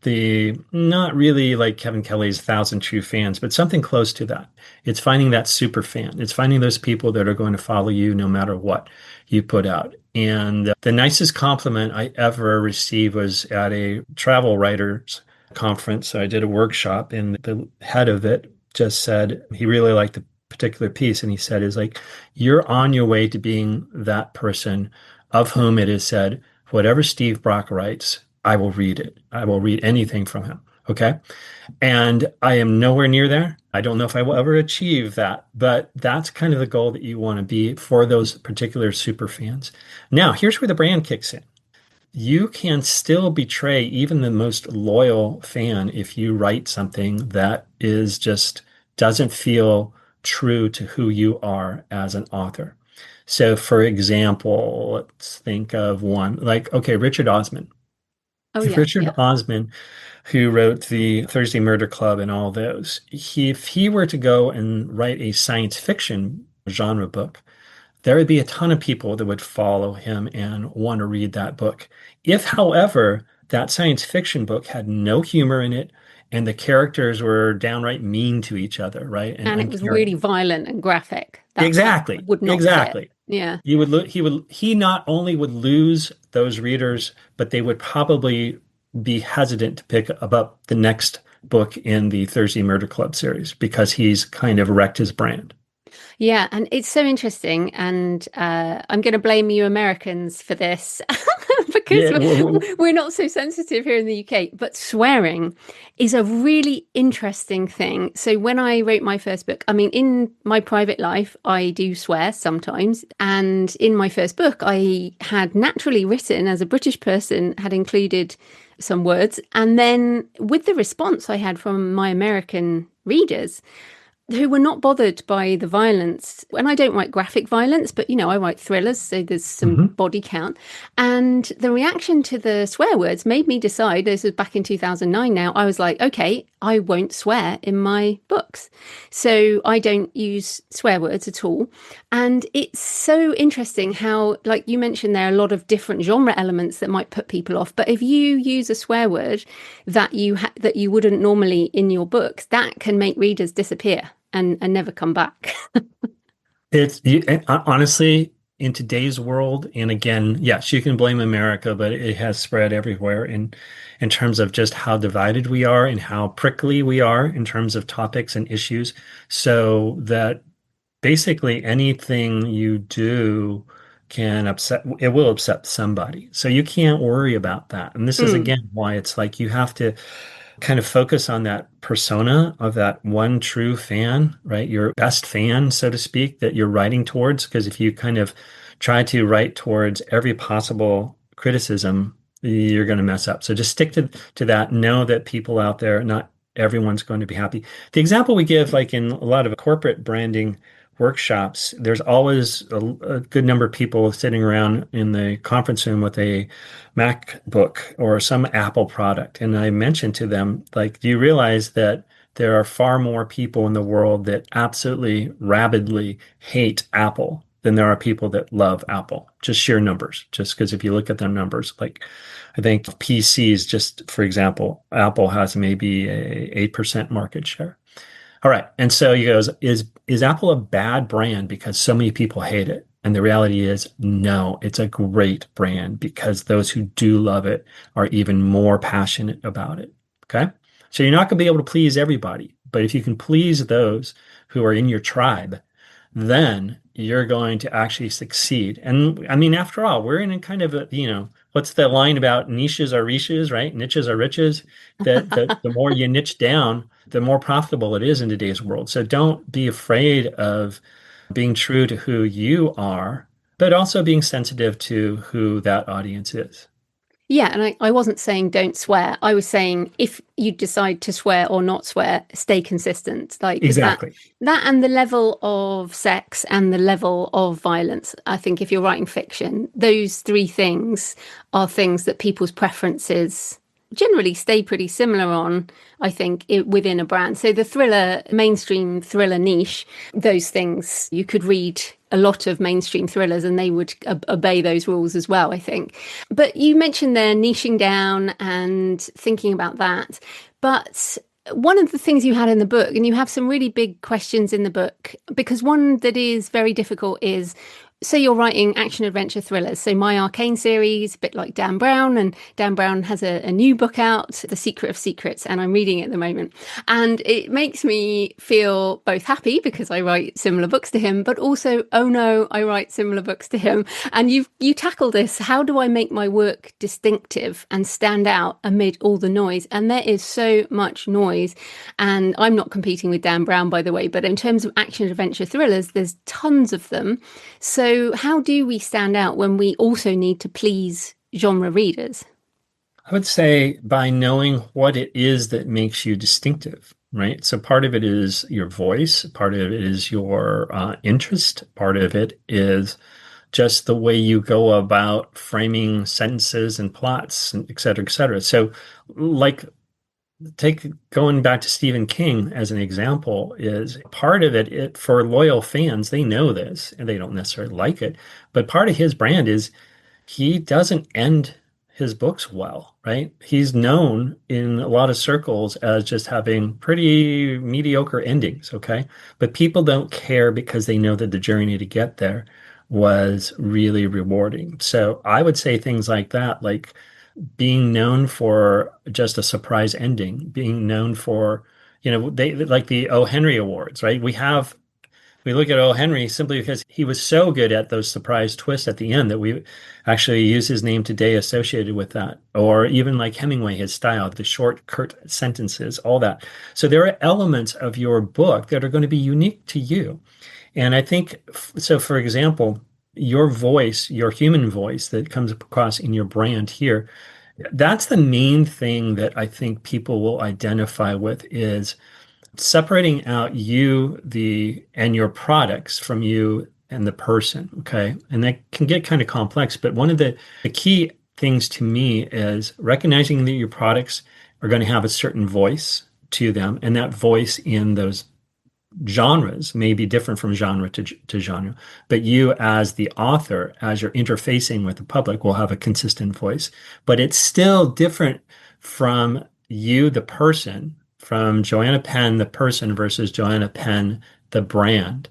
the not really like Kevin Kelly's Thousand True Fans, but something close to that. It's finding that super fan. It's finding those people that are going to follow you no matter what you put out. And the nicest compliment I ever received was at a travel writers conference. I did a workshop, and the head of it just said he really liked the particular piece. And he said, is like, you're on your way to being that person of whom it is said, whatever Steve Brock writes, I will read it. I will read anything from him. Okay. And I am nowhere near there. I don't know if I will ever achieve that, but that's kind of the goal that you want to be for those particular super fans. Now, here's where the brand kicks in. You can still betray even the most loyal fan if you write something that is just doesn't feel true to who you are as an author. So, for example, let's think of one like, okay, Richard Osman. Oh, If yeah, Richard yeah. Osman, who wrote the Thursday Murder Club and all those, if he were to go and write a science fiction genre book, there would be a ton of people that would follow him and want to read that book. If, however, that science fiction book had no humor in it and the characters were downright mean to each other, right? And And it was really uncaring. violent and graphic. That Exactly. would not fit. Exactly. Yeah. He not only would lose those readers, but they would probably be hesitant to pick up the next book in the Thursday Murder Club series because he's kind of wrecked his brand. Yeah, and it's so interesting, and I'm going to blame you Americans for this because Yeah. we're not so sensitive here in the UK. But swearing is a really interesting thing. So when I wrote my first book, I mean, in my private life, I do swear sometimes, and in my first book, I had naturally written as a British person, had included some words, and then with the response I had from my American readers who were not bothered by the violence. And I don't write graphic violence, but I write thrillers, so there's some Mhm. body count. And the reaction to the swear words made me decide, this was back in 2009 now, I was like, okay, I won't swear in my books. So I don't use swear words at all. And it's so interesting how, like you mentioned, there are a lot of different genre elements that might put people off. But if you use a swear word that you wouldn't normally in your books, that can make readers disappear and never come back. Honestly, in today's world, and again, yes, you can blame America, but it has spread everywhere in terms of just how divided we are and how prickly we are in terms of topics and issues. So that basically anything you do it will upset somebody. So you can't worry about that. And this is Mm, again why it's like you have to kind of focus on that persona of that one true fan, right? Your best fan, so to speak, that you're writing towards. Because if you kind of try to write towards every possible criticism, you're going to mess up. So just stick to that. Know that people out there, not everyone's going to be happy. The example we give, like in a lot of corporate branding workshops, there's always a good number of people sitting around in the conference room with a MacBook or some Apple product. And I mentioned to them, like, do you realize that there are far more people in the world that absolutely rabidly hate Apple than there are people that love Apple? Just sheer numbers. Just because if you look at the numbers, like I think PCs, just for example, Apple has maybe a 8% market share. All right. And so he goes, is Apple a bad brand because so many people hate it? And the reality is, no, it's a great brand because those who do love it are even more passionate about it. Okay. So you're not going to be able to please everybody, but if you can please those who are in your tribe, then you're going to actually succeed. And I mean, after all, we're in a kind of a, what's the line about niches are riches, right? Niches are riches. That the more you niche down, the more profitable it is in today's world. So don't be afraid of being true to who you are, but also being sensitive to who that audience is. yeah, and I wasn't saying don't swear. I was saying if you decide to swear or not swear, stay consistent. Like because Exactly. that and the level of sex and the level of violence. I think if you're writing fiction, those three things are things that people's preferences generally stay pretty similar on, I think, within a brand. So the thriller, mainstream thriller niche, those things, you could read a lot of mainstream thrillers and they would obey those rules as well, I think. But you mentioned there niching down and thinking about that. But one of the things you had in the book, and you have some really big questions in the book, because one that is very difficult is So you're writing action adventure thrillers. So my Arcane series, a bit like Dan Brown, and Dan Brown has a new book out, The Secret of Secrets, and I'm reading it at the moment. And it makes me feel both happy because I write similar books to him, but also, oh no, I write similar books to him. And you tackle this. How do I make my work distinctive and stand out amid all the noise? And there is so much noise. And I'm not competing with Dan Brown, by the way, but in terms of action adventure thrillers, there's tons of them. So, how do we stand out when we also need to please genre readers? I would say by knowing what it is that makes you distinctive, right? So part of it is your voice, part of it is your interest, part of it is just the way you go about framing sentences and plots, and et cetera, et cetera. So, like, take going back to Stephen King as an example, is part of it for loyal fans, they know this and they don't necessarily like it, but part of his brand is he doesn't end his books well, right? He's known in a lot of circles as just having pretty mediocre endings, okay? But people don't care because they know that the journey to get there was really rewarding. So I would say things like that, like being known for just a surprise ending, being known for, they like the O. Henry Awards, right? We look at O. Henry simply because he was so good at those surprise twists at the end that we actually use his name today associated with that. Or even like Hemingway, his style, the short, curt sentences, all that. So there are elements of your book that are going to be unique to you. And I think, so for example, your voice, your human voice that comes across in your brand here, that's the main thing that I think people will identify with is separating out you, and your products from you and the person. Okay. And that can get kind of complex, but one of the key things to me is recognizing that your products are going to have a certain voice to them, and that voice in those genres may be different from genre to genre, but you as the author, as you're interfacing with the public, will have a consistent voice. But it's still different from you, the person, from Joanna Penn, the person, versus Joanna Penn, the brand.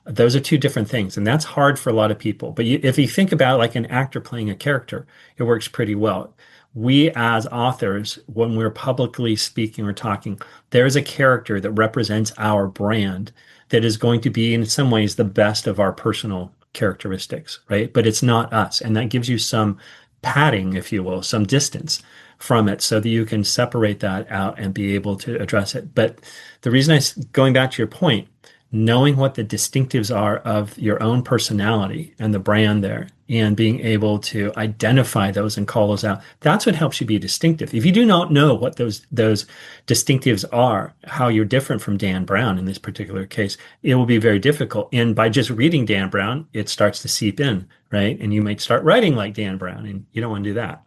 Those are two different things, and that's hard for a lot of people. But if you think about it like an actor playing a character, it works pretty well. We as authors, when we're publicly speaking or talking, there's a character that represents our brand that is going to be in some ways the best of our personal characteristics, right? But it's not us. And that gives you some padding, if you will, some distance from it so that you can separate that out and be able to address it. But the reason going back to your point, knowing what the distinctives are of your own personality and the brand there and being able to identify those and call those out, that's what helps you be distinctive. If you do not know what those distinctives are, how you're different from Dan Brown in this particular case, it will be very difficult. And by just reading Dan Brown, it starts to seep in, right? And you might start writing like Dan Brown, and you don't want to do that.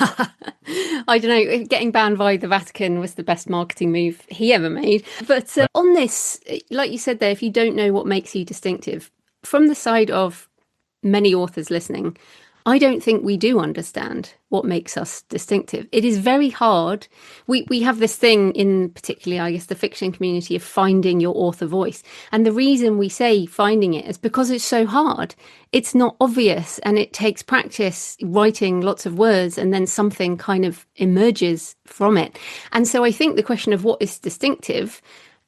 I don't know, getting banned by the Vatican was the best marketing move he ever made. But on this, like you said there, if you don't know what makes you distinctive, from the side of many authors listening, I don't think we do understand what makes us distinctive. It is very hard. We have this thing in particularly, I guess, the fiction community of finding your author voice. And the reason we say finding it is because it's so hard. It's not obvious, and it takes practice writing lots of words, and then something kind of emerges from it. And so I think the question of what is distinctive,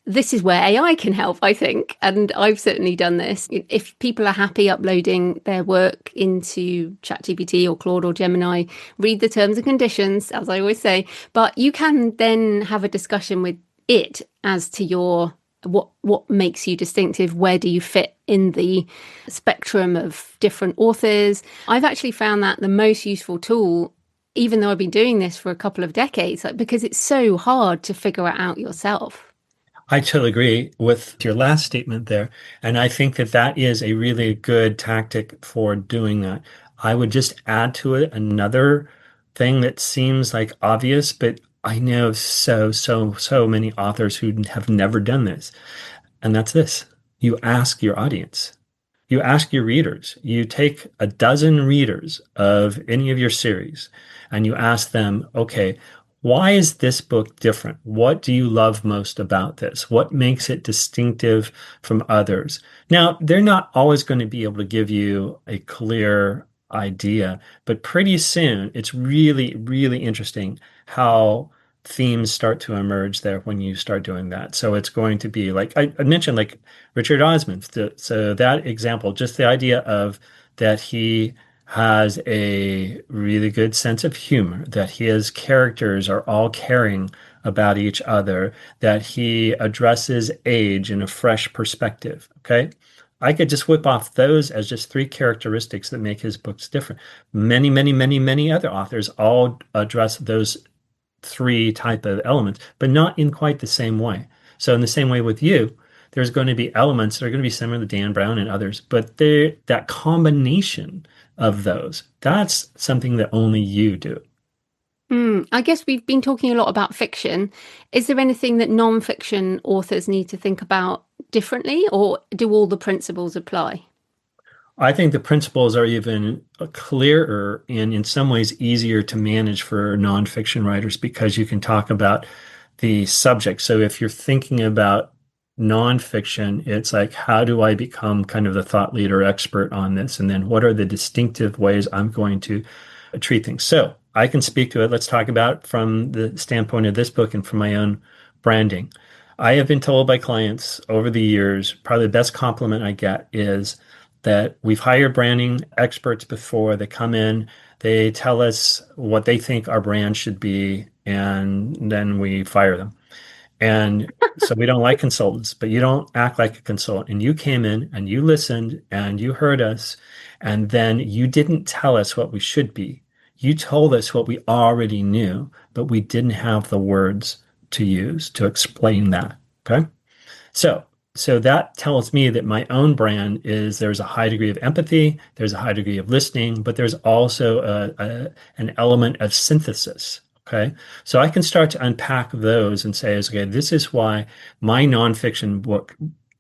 this is where AI can help, I think. And I've certainly done this. If people are happy uploading their work into ChatGPT or Claude or Gemini, read the terms and conditions, as I always say. But you can then have a discussion with it as to your what makes you distinctive. Where do you fit in the spectrum of different authors? I've actually found that the most useful tool, even though I've been doing this for a couple of decades, because it's so hard to figure it out yourself. I totally agree with your last statement there. And I think that that is a really good tactic for doing that. I would just add to it another thing that seems like obvious, but I know so many authors who have never done this. And that's this. You ask your audience. You ask your readers. You take a dozen readers of any of your series and you ask them, okay, Why is this book different? What do you love most about this? What makes it distinctive from others? Now, they're not always going to be able to give you a clear idea, but pretty soon it's really, really interesting how themes start to emerge there when you start doing that. So it's going to be like I mentioned, like Richard Osman. So that example, just the idea of that he has a really good sense of humor, that his characters are all caring about each other, that he addresses age in a fresh perspective. Okay. I could just whip off those as just three characteristics that make his books different. Many, many, many, many other authors all address those three type of elements, but not in quite the same way. So in the same way with you, there's going to be elements that are going to be similar to Dan Brown and others, but that combination of those, that's something that only you do. I guess we've been talking a lot about fiction. Is there anything that non-fiction authors need to think about differently, or do all the principles apply? I think the principles are even clearer and in some ways easier to manage for nonfiction writers because you can talk about the subject. So if you're thinking about nonfiction, it's like, how do I become kind of the thought leader expert on this? And then what are the distinctive ways I'm going to treat things? So I can speak to it. Let's talk about from the standpoint of this book and from my own branding. I have been told by clients over the years, probably the best compliment I get is that we've hired branding experts before. They come in, they tell us what they think our brand should be, and then we fire them. And so we don't like consultants, but you don't act like a consultant. And you came in and you listened and you heard us, and then you didn't tell us what we should be. You told us what we already knew, but we didn't have the words to use to explain that. Okay. So, so that tells me that my own brand is there's a high degree of empathy, there's a high degree of listening, but there's also an element of synthesis. Okay. So I can start to unpack those and say, okay, this is why my nonfiction book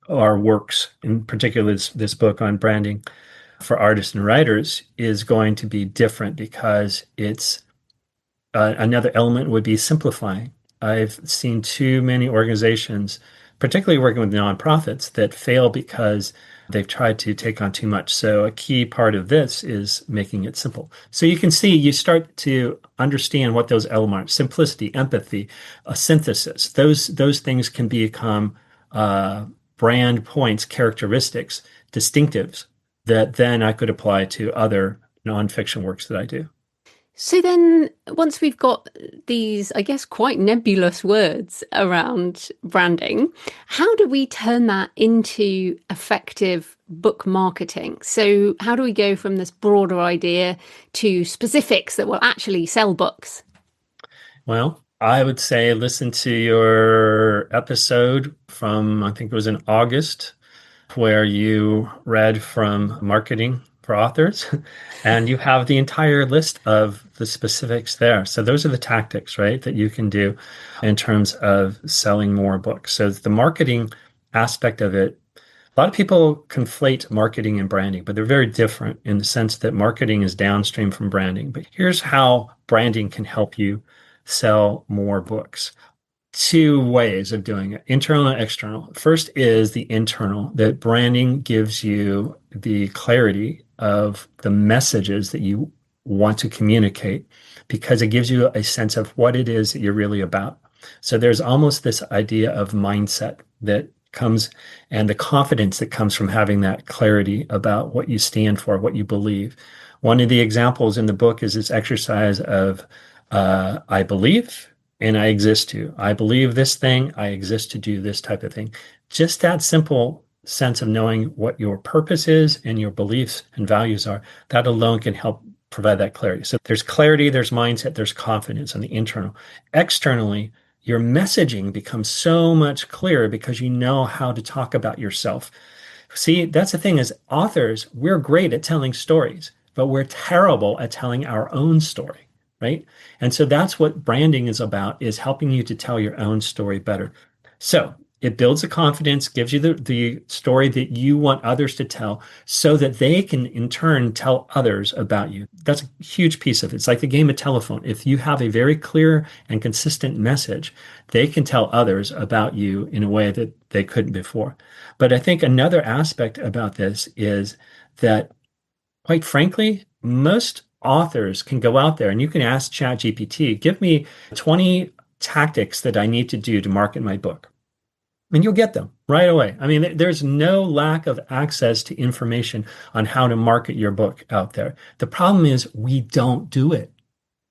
or works, in particular this book on branding for artists and writers, is going to be different because it's another element would be simplifying. I've seen too many organizations, particularly working with nonprofits, that fail because they've tried to take on too much. So a key part of this is making it simple. So you can see, you start to understand what those elements are: simplicity, empathy, a synthesis. Those things can become brand points, characteristics, distinctives that then I could apply to other nonfiction works that I do. So then, once we've got these, I guess, quite nebulous words around branding, how do we turn that into effective book marketing? So, how do we go from this broader idea to specifics that will actually sell books? Well, I would say listen to your episode from, I think it was in August, where you read from Marketing for Authors, and you have the entire list of the specifics there. So those are the tactics, right, that you can do in terms of selling more books. So the marketing aspect of it, a lot of people conflate marketing and branding, but they're very different in the sense that marketing is downstream from branding. But here's how branding can help you sell more books. Two ways of doing it, internal and external. First is the internal, that branding gives you the clarity of the messages that you want to communicate because it gives you a sense of what it is that you're really about. So there's almost this idea of mindset that comes and the confidence that comes from having that clarity about what you stand for, what you believe. One of the examples in the book is this exercise of I believe and I exist to. I believe this thing, I exist to do this type of thing. Just that simple sense of knowing what your purpose is and your beliefs and values are, that alone can help provide that clarity. So there's clarity, there's mindset, there's confidence on the internal. Externally, your messaging becomes so much clearer because you know how to talk about yourself. See, that's the thing is authors, we're great at telling stories, but we're terrible at telling our own story, right? And so that's what branding is about, is helping you to tell your own story better. So It builds the confidence, gives you the story that you want others to tell so that they can in turn tell others about you. That's a huge piece of it. It's like the game of telephone. If you have a very clear and consistent message, they can tell others about you in a way that they couldn't before. But I think another aspect about this is that, quite frankly, most authors can go out there and you can ask ChatGPT, give me 20 tactics that I need to do to market my book. And you'll get them right away. I mean, there's no lack of access to information on how to market your book out there. The problem is we don't do it.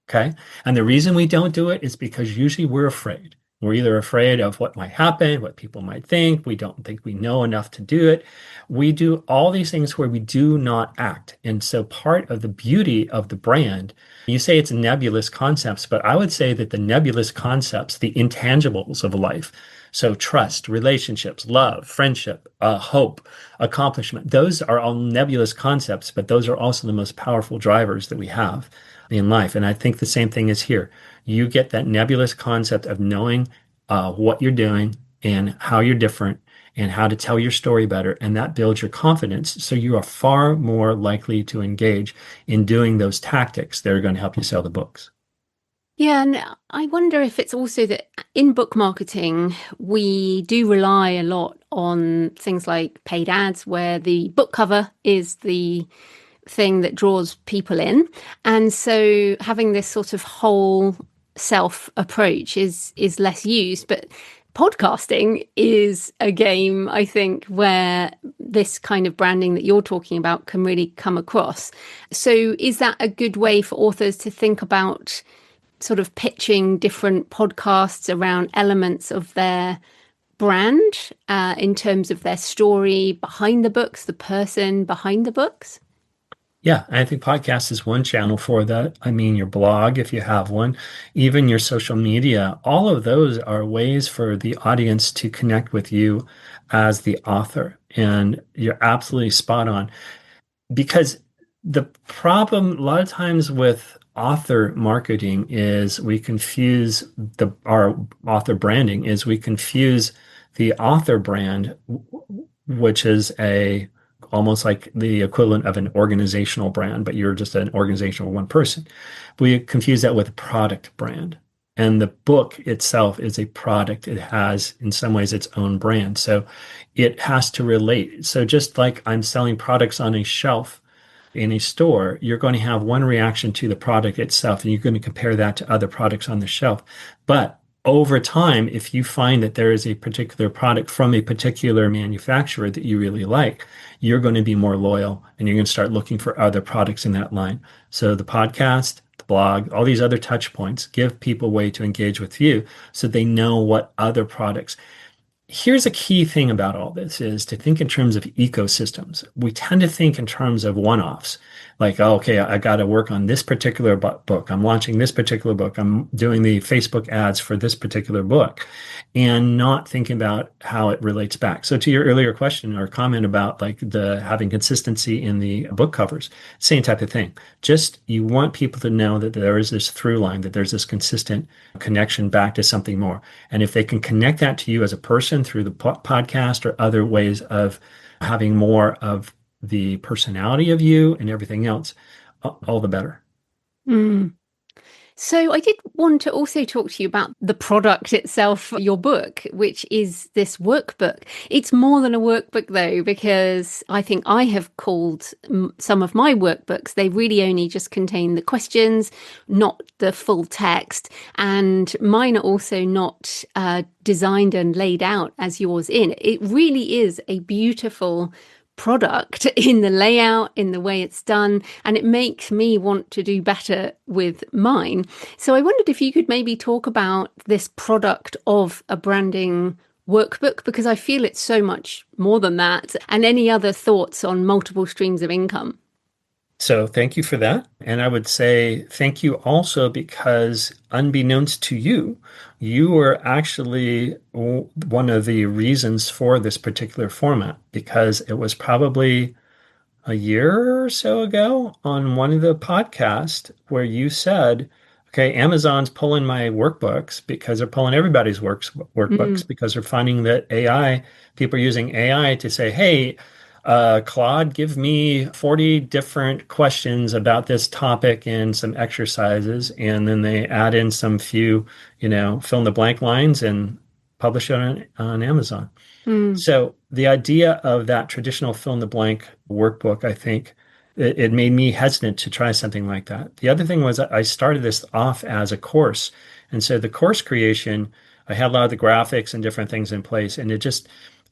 Okay. And the reason we don't do it is because usually we're afraid. We're either afraid of what might happen, what people might think. We don't think we know enough to do it. We do all these things where we do not act. And so part of the beauty of the brand, you say it's nebulous concepts, but I would say that the nebulous concepts, the intangibles of life, so trust, relationships, love, friendship, hope, accomplishment, those are all nebulous concepts, but those are also the most powerful drivers that we have in life. And I think the same thing is here. You get that nebulous concept of knowing what you're doing and how you're different and how to tell your story better. And that builds your confidence. So you are far more likely to engage in doing those tactics that are going to help you sell the books. Yeah, and I wonder if it's also that in book marketing, we do rely a lot on things like paid ads, where the book cover is the thing that draws people in. And so having this sort of whole self approach is less used. But podcasting is a game, I think, where this kind of branding that you're talking about can really come across. So is that a good way for authors to think about sort of pitching different podcasts around elements of their brand in terms of their story behind the books, the person behind the books? Yeah, I think podcast is one channel for that. I mean, your blog, if you have one, even your social media, all of those are ways for the audience to connect with you as the author. And you're absolutely spot on. Because the problem a lot of times with author marketing is we confuse our author branding is we confuse the author brand, which is a almost like the equivalent of an organizational brand, but you're just an organizational one person. We confuse that with a product brand. And the book itself is a product. It has, in some ways, its own brand. So it has to relate. So just like I'm selling products on a shelf in a store, you're going to have one reaction to the product itself, and you're going to compare that to other products on the shelf. But over time, if you find that there is a particular product from a particular manufacturer that you really like, you're going to be more loyal and you're going to start looking for other products in that line. So the podcast, the blog, all these other touch points give people a way to engage with you so they know what other products. Here's a key thing about all this is to think in terms of ecosystems. We tend to think in terms of one-offs, like, oh, okay, I got to work on this particular book. I'm launching this particular book. I'm doing the Facebook ads for this particular book, and not thinking about how it relates back. So to your earlier question or comment about like the having consistency in the book covers, same type of thing. Just you want people to know that there is this through line, that there's this consistent connection back to something more. And if they can connect that to you as a person through the podcast or other ways of having more of the personality of you and everything else, all the better. Mm. So I did want to also talk to you about the product itself, your book, which is this workbook. It's more than a workbook, though, because I think I have called some of my workbooks, they really only just contain the questions, not the full text. And mine are also not designed and laid out as yours in. It really is a beautiful product in the layout, in the way it's done, and it makes me want to do better with mine. So I wondered if you could maybe talk about this product of a branding workbook, because I feel it's so much more than that, and any other thoughts on multiple streams of income. So thank you for that. And I would say thank you also because unbeknownst to you, you were actually one of the reasons for this particular format, because it was probably a year or so ago on one of the podcasts where you said, Okay, Amazon's pulling my workbooks because they're pulling everybody's Mm, workbooks because they're finding that AI, people are using AI to say, hey, Claude, give me 40 different questions about this topic and some exercises. And then they add in some few, fill in the blank lines and publish it on Amazon. mm, So the idea of that traditional fill in the blank workbook, I think it made me hesitant to try something like that. The other thing was I started this off as a course. And so the course creation, I had a lot of the graphics and different things in place. And it just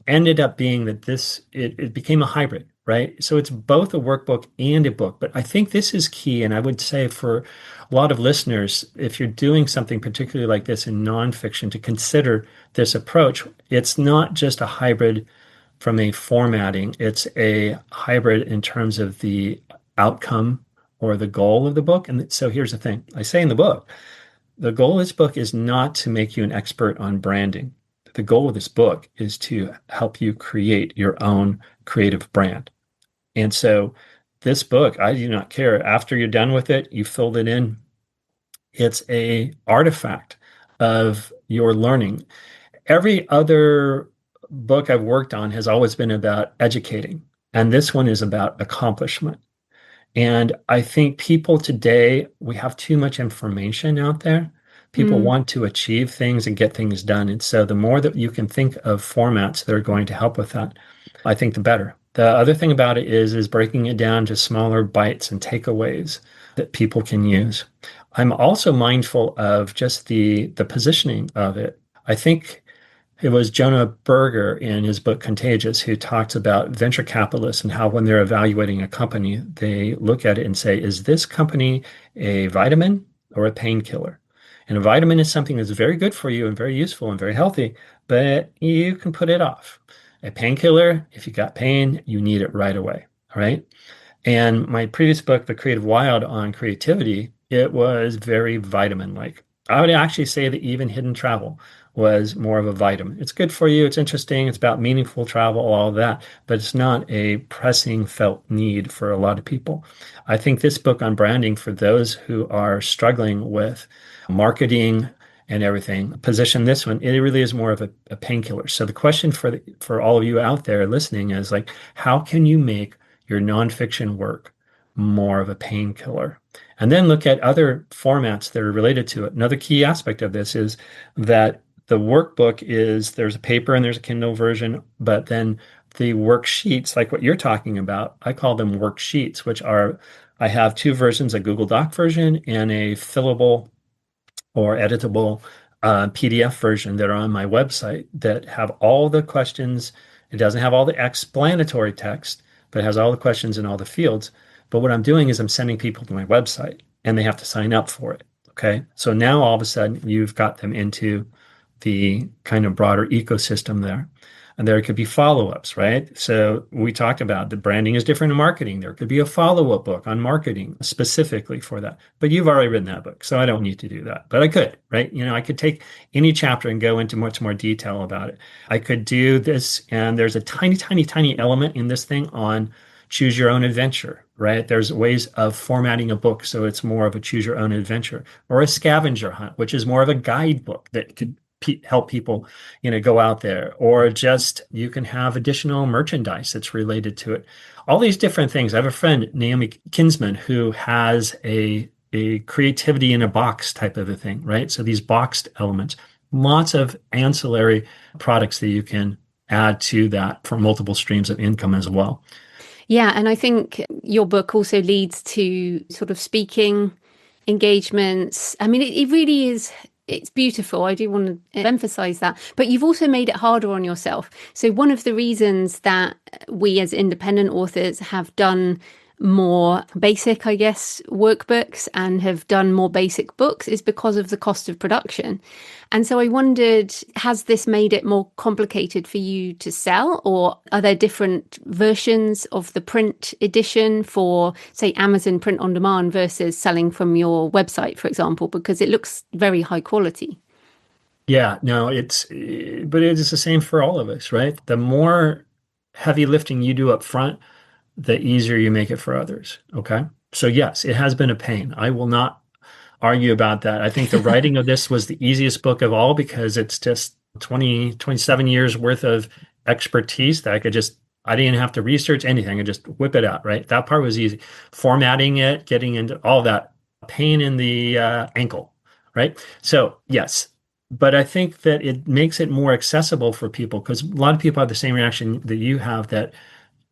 ended up being that it became a hybrid, right? So it's both a workbook and a book. But I think this is key. And I would say for a lot of listeners, if you're doing something particularly like this in nonfiction, to consider this approach. It's not just a hybrid from a formatting, it's a hybrid in terms of the outcome or the goal of the book. And so here's the thing I say in the book, the goal of this book is not to make you an expert on branding. The goal of this book is to help you create your own creative brand. And so this book, I do not care. After you're done with it, you filled it in. It's a artifact of your learning. Every other book I've worked on has always been about educating, and this one is about accomplishment. And I think people today, we have too much information out there. People mm. want to achieve things and get things done. And so the more that you can think of formats that are going to help with that, I think the better. The other thing about it is breaking it down to smaller bites and takeaways that people can use. I'm also mindful of just the positioning of it. I think it was Jonah Berger in his book Contagious who talks about venture capitalists and how when they're evaluating a company, they look at it and say, is this company a vitamin or a painkiller? And a vitamin is something that's very good for you and very useful and very healthy, but you can put it off. A painkiller, if you got pain, you need it right away. All right. And my previous book, The Creative Wild on creativity, it was very vitamin-like. I would actually say that even hidden travel was more of a vitamin. It's good for you. It's interesting. It's about meaningful travel, all of that, but it's not a pressing felt need for a lot of people. I think this book on branding for those who are struggling with marketing and everything, position this one, it really is more of a painkiller. So the question for all of you out there listening is like, how can you make your nonfiction work more of a painkiller? And then look at other formats that are related to it. Another key aspect of this is that the workbook is there's a paper and there's a Kindle version, but then the worksheets, like what you're talking about, I call them worksheets, which are, I have two versions, a Google Doc version and a fillable or editable PDF version that are on my website that have all the questions. It doesn't have all the explanatory text, but it has all the questions in all the fields. But what I'm doing is I'm sending people to my website and they have to sign up for it. Okay. So now all of a sudden you've got them into the kind of broader ecosystem there. And there could be follow-ups, right? So we talked about the branding is different in marketing. There could be a follow-up book on marketing specifically for that. But you've already written that book, so I don't need to do that. But I could, right? I could take any chapter and go into much more detail about it. I could do this, and there's a tiny, tiny, tiny element in this thing on choose your own adventure, right? There's ways of formatting a book so it's more of a choose your own adventure, or a scavenger hunt, which is more of a guidebook that could help people go out there, or just you can have additional merchandise that's related to it, all these different things. I have a friend, Naomi Kinsman, who has a creativity in a box type of a thing, right? So these boxed elements, lots of ancillary products that you can add to that for multiple streams of income as well. Yeah, and I think your book also leads to sort of speaking engagements. I mean, it really is. It's beautiful. I do want to emphasize that. But you've also made it harder on yourself. So, one of the reasons that we as independent authors have done more basic, I guess, workbooks and have done more basic books is because of the cost of production. And so I wondered, has this made it more complicated for you to sell, or are there different versions of the print edition for, say, Amazon print on demand versus selling from your website, for example, because it looks very high quality? Yeah, no, but it's the same for all of us, right? The more heavy lifting you do up front, the easier you make it for others. Okay. So yes, it has been a pain. I will not argue about that. I think the writing of this was the easiest book of all because it's just 27 years worth of expertise that I didn't have to research anything. I just whip it out, right? That part was easy. Formatting it, getting into all that pain in the ankle, right? So, yes. But I think that it makes it more accessible for people because a lot of people have the same reaction that you have that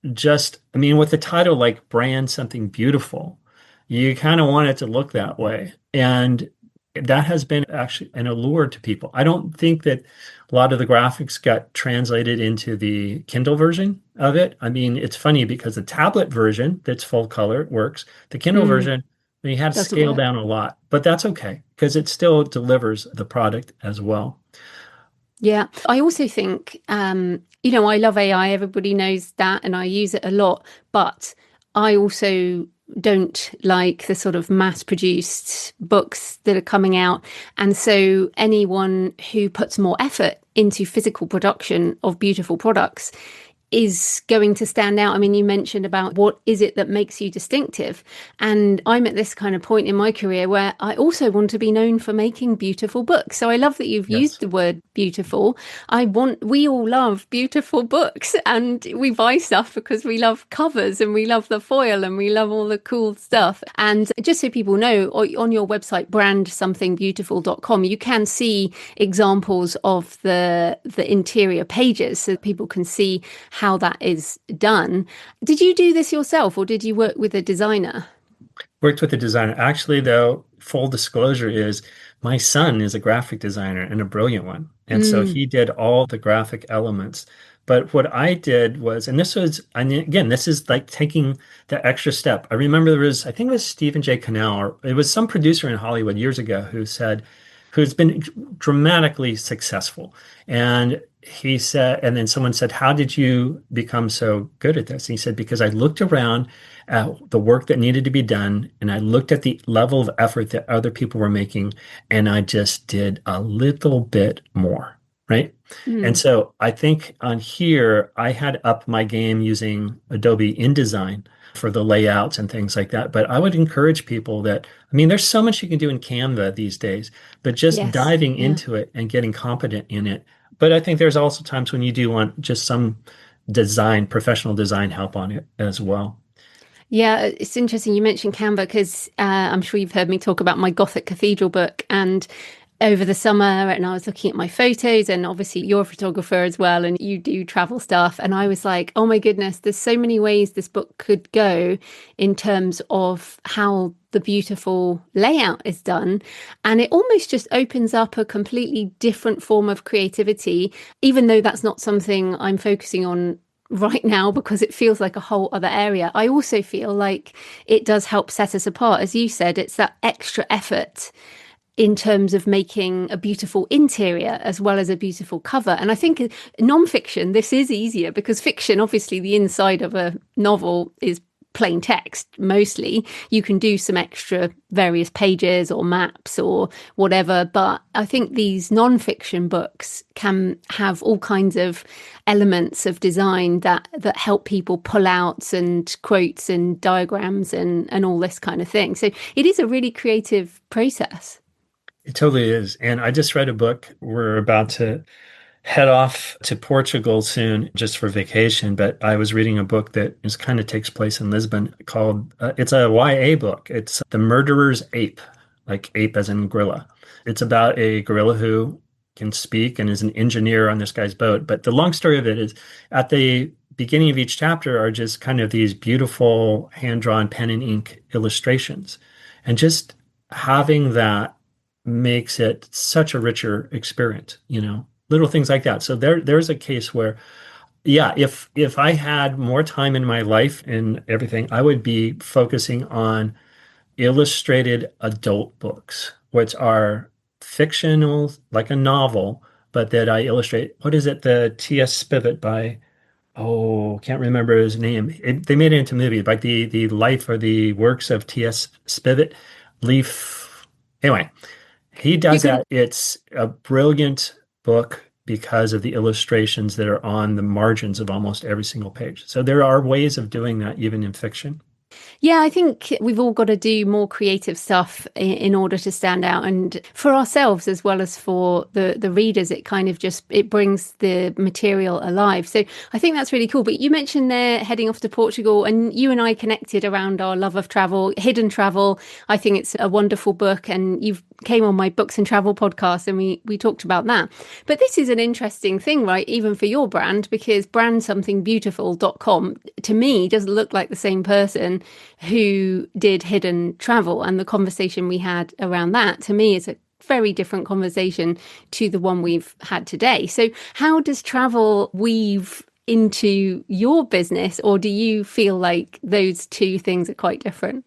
I mean, with the title like Brand Something Beautiful, you kind of want it to look that way. And that has been actually an allure to people. I don't think that a lot of the graphics got translated into the Kindle version of it. I mean, it's funny because the tablet version that's full color works. The Kindle Mm, version, we had to doesn't scale work. down a lot, but that's okay because it still delivers the product as well. Yeah. I also think, I love AI. Everybody knows that, and I use it a lot. But I also don't like the sort of mass produced books that are coming out. And so anyone who puts more effort into physical production of beautiful products is going to stand out. I mean, you mentioned about what is it that makes you distinctive. And I'm at this kind of point in my career where I also want to be known for making beautiful books. So I love that you've used Yes. the word beautiful. We all love beautiful books and we buy stuff because we love covers and we love the foil and we love all the cool stuff. And just so people know, on your website, brandsomethingbeautiful.com, you can see examples of the interior pages so people can see how that is done. Did you do this yourself or did you work with a designer? Worked with a designer. Actually, though, full disclosure is my son is a graphic designer and a brilliant one. And so Mm, he did all the graphic elements. But what I did was, and again, this is like taking the extra step. I remember I think it was Stephen J. Cannell, or it was some producer in Hollywood years ago who's been dramatically successful. And he said, and then someone said, "How did you become so good at this?" And he said, "Because I looked around at the work that needed to be done, and I looked at the level of effort that other people were making, and I just did a little bit more, right?" And mm, so I think on here, I had up my game using Adobe InDesign for the layouts and things like that. But I would encourage people I mean, there's so much you can do in Canva these days, but just yes. diving Yeah. into it and getting competent in it. But I think there's also times when you do want just some professional design help on it as well. Yeah, it's interesting you mentioned Canva because I'm sure you've heard me talk about my Gothic Cathedral book. And over the summer, and I was looking at my photos, and obviously you're a photographer as well, and you do travel stuff. And I was like, oh my goodness, there's so many ways this book could go in terms of how the beautiful layout is done. And it almost just opens up a completely different form of creativity, even though that's not something I'm focusing on right now because it feels like a whole other area. I also feel like it does help set us apart. As you said, it's that extra effort in terms of making a beautiful interior as well as a beautiful cover. And I think non-fiction, this is easier because fiction, obviously, the inside of a novel is plain text mostly. You can do some extra various pages or maps or whatever, but I think these non-fiction books can have all kinds of elements of design that help people pull out and quotes and diagrams and all this kind of thing. So it is a really creative process. It totally is. And I just read a book. We're about to head off to Portugal soon just for vacation, but I was reading a book that is kind of takes place in Lisbon called, it's a YA book. It's The Murderer's Ape, like ape as in gorilla. It's about a gorilla who can speak and is an engineer on this guy's boat. But the long story of it is at the beginning of each chapter are just kind of these beautiful hand-drawn pen and ink illustrations. And just having that makes it such a richer experience, little things like that. So there's a case where, yeah, if I had more time in my life and everything, I would be focusing on illustrated adult books, which are fictional, like a novel, but that I illustrate. What is it? The T.S. Spivet by, oh, can't remember his name. They made it into a movie, like the life or the works of T.S. Spivet. Leaf. Anyway, he You does can that. It's a brilliant book because of the illustrations that are on the margins of almost every single page. So there are ways of doing that even in fiction. Yeah, I think we've all got to do more creative stuff in order to stand out, and for ourselves as well as for the readers, it kind of just it brings the material alive. So I think that's really cool. But you mentioned they're heading off to Portugal, and you and I connected around our love of travel, hidden travel. I think it's a wonderful book, and you've came on my books and travel podcast, and we talked about that. But this is an interesting thing, right? Even for your brand, because brandsomethingbeautiful.com to me doesn't look like the same person who did hidden travel. And the conversation we had around that to me is a very different conversation to the one we've had today. So, how does travel weave into your business, or do you feel like those two things are quite different?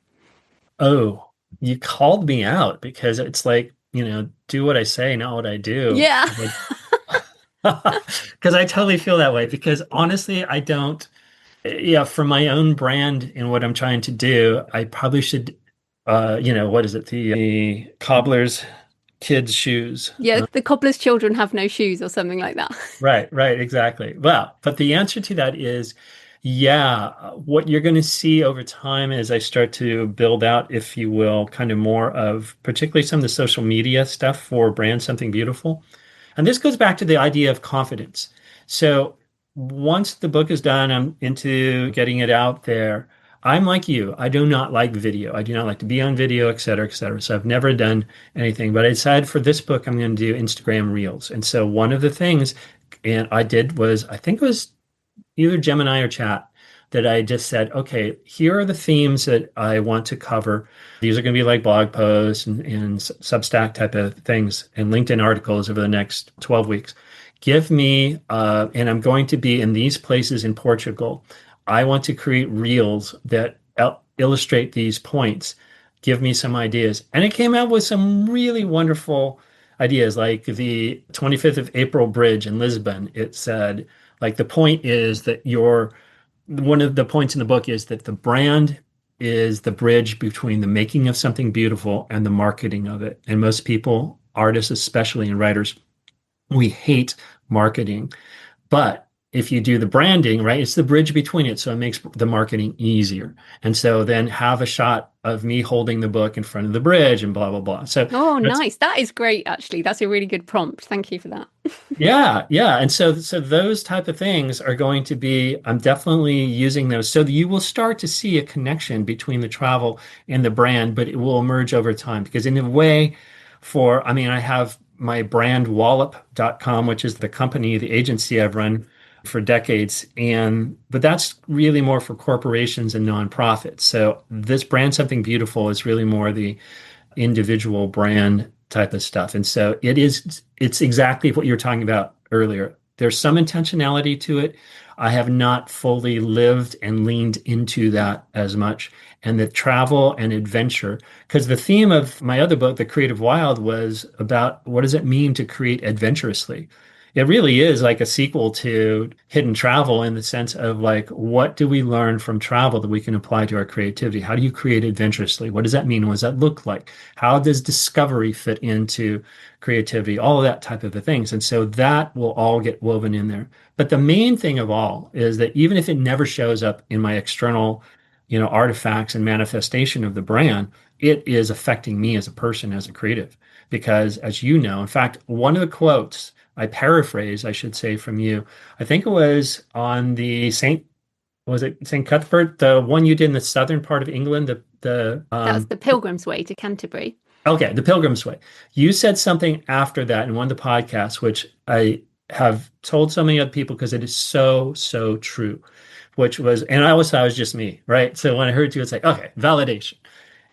Oh, you called me out because it's like, do what I say, not what I do. Yeah. Because I totally feel that way. Because honestly, I don't, yeah, for my own brand and what I'm trying to do, I probably should, what is it? The cobbler's kids' shoes. Yeah, the cobbler's children have no shoes or something like that. Right, right, exactly. Well, but the answer to that is, yeah, what you're going to see over time as I start to build out, if you will, kind of more of particularly some of the social media stuff for Brand Something Beautiful. And this goes back to the idea of confidence. So once the book is done, I'm into getting it out there. I'm like you. I do not like video. I do not like to be on video, et cetera, et cetera. So I've never done anything. But I decided for this book, I'm going to do Instagram Reels. And so one of the things and I did was, I think it was either Gemini or Chat, that I just said, okay, here are the themes that I want to cover. These are going to be like blog posts and Substack type of things and LinkedIn articles over the next 12 weeks. Give me, and I'm going to be in these places in Portugal. I want to create reels that illustrate these points. Give me some ideas. And it came out with some really wonderful ideas, like the 25th of April bridge in Lisbon. It said, like, the point is that one of the points in the book is that the brand is the bridge between the making of something beautiful and the marketing of it. And most people, artists especially and writers, we hate marketing. But if you do the branding, right, it's the bridge between it. So it makes the marketing easier. And so then have a shot of me holding the book in front of the bridge and blah, blah, blah. So Oh, that's nice. That is great, actually. That's a really good prompt. Thank you for that. yeah, yeah. And so those type of things are going to be, I'm definitely using those. So you will start to see a connection between the travel and the brand, but it will emerge over time because in a way I mean, I have my brand wallop.com, which is the company, the agency I've run for decades. But that's really more for corporations and nonprofits. So this brand something beautiful is really more the individual brand type of stuff. And so it's exactly what you were talking about earlier. There's some intentionality to it. I have not fully lived and leaned into that as much. And the travel and adventure, because the theme of my other book, The Creative Wild, was about what does it mean to create adventurously? It really is like a sequel to Hidden Travel in the sense of like, what do we learn from travel that we can apply to our creativity? How do you create adventurously? What does that mean? What does that look like? How does discovery fit into creativity? All of that type of the things. And so that will all get woven in there. But the main thing of all is that even if it never shows up in my external, artifacts and manifestation of the brand, it is affecting me as a person, as a creative. Because as you know, in fact, one of the quotes I paraphrase, I should say, from you. I think it was on the was it St. Cuthbert, the one you did in the southern part of England, That was the Pilgrim's Way to Canterbury. okay, the Pilgrim's Way. You said something after that in one of the podcasts, which I have told so many other people because it is so, so true, which was, and I always thought it was just me, right? So when I heard you, it's like, okay, validation.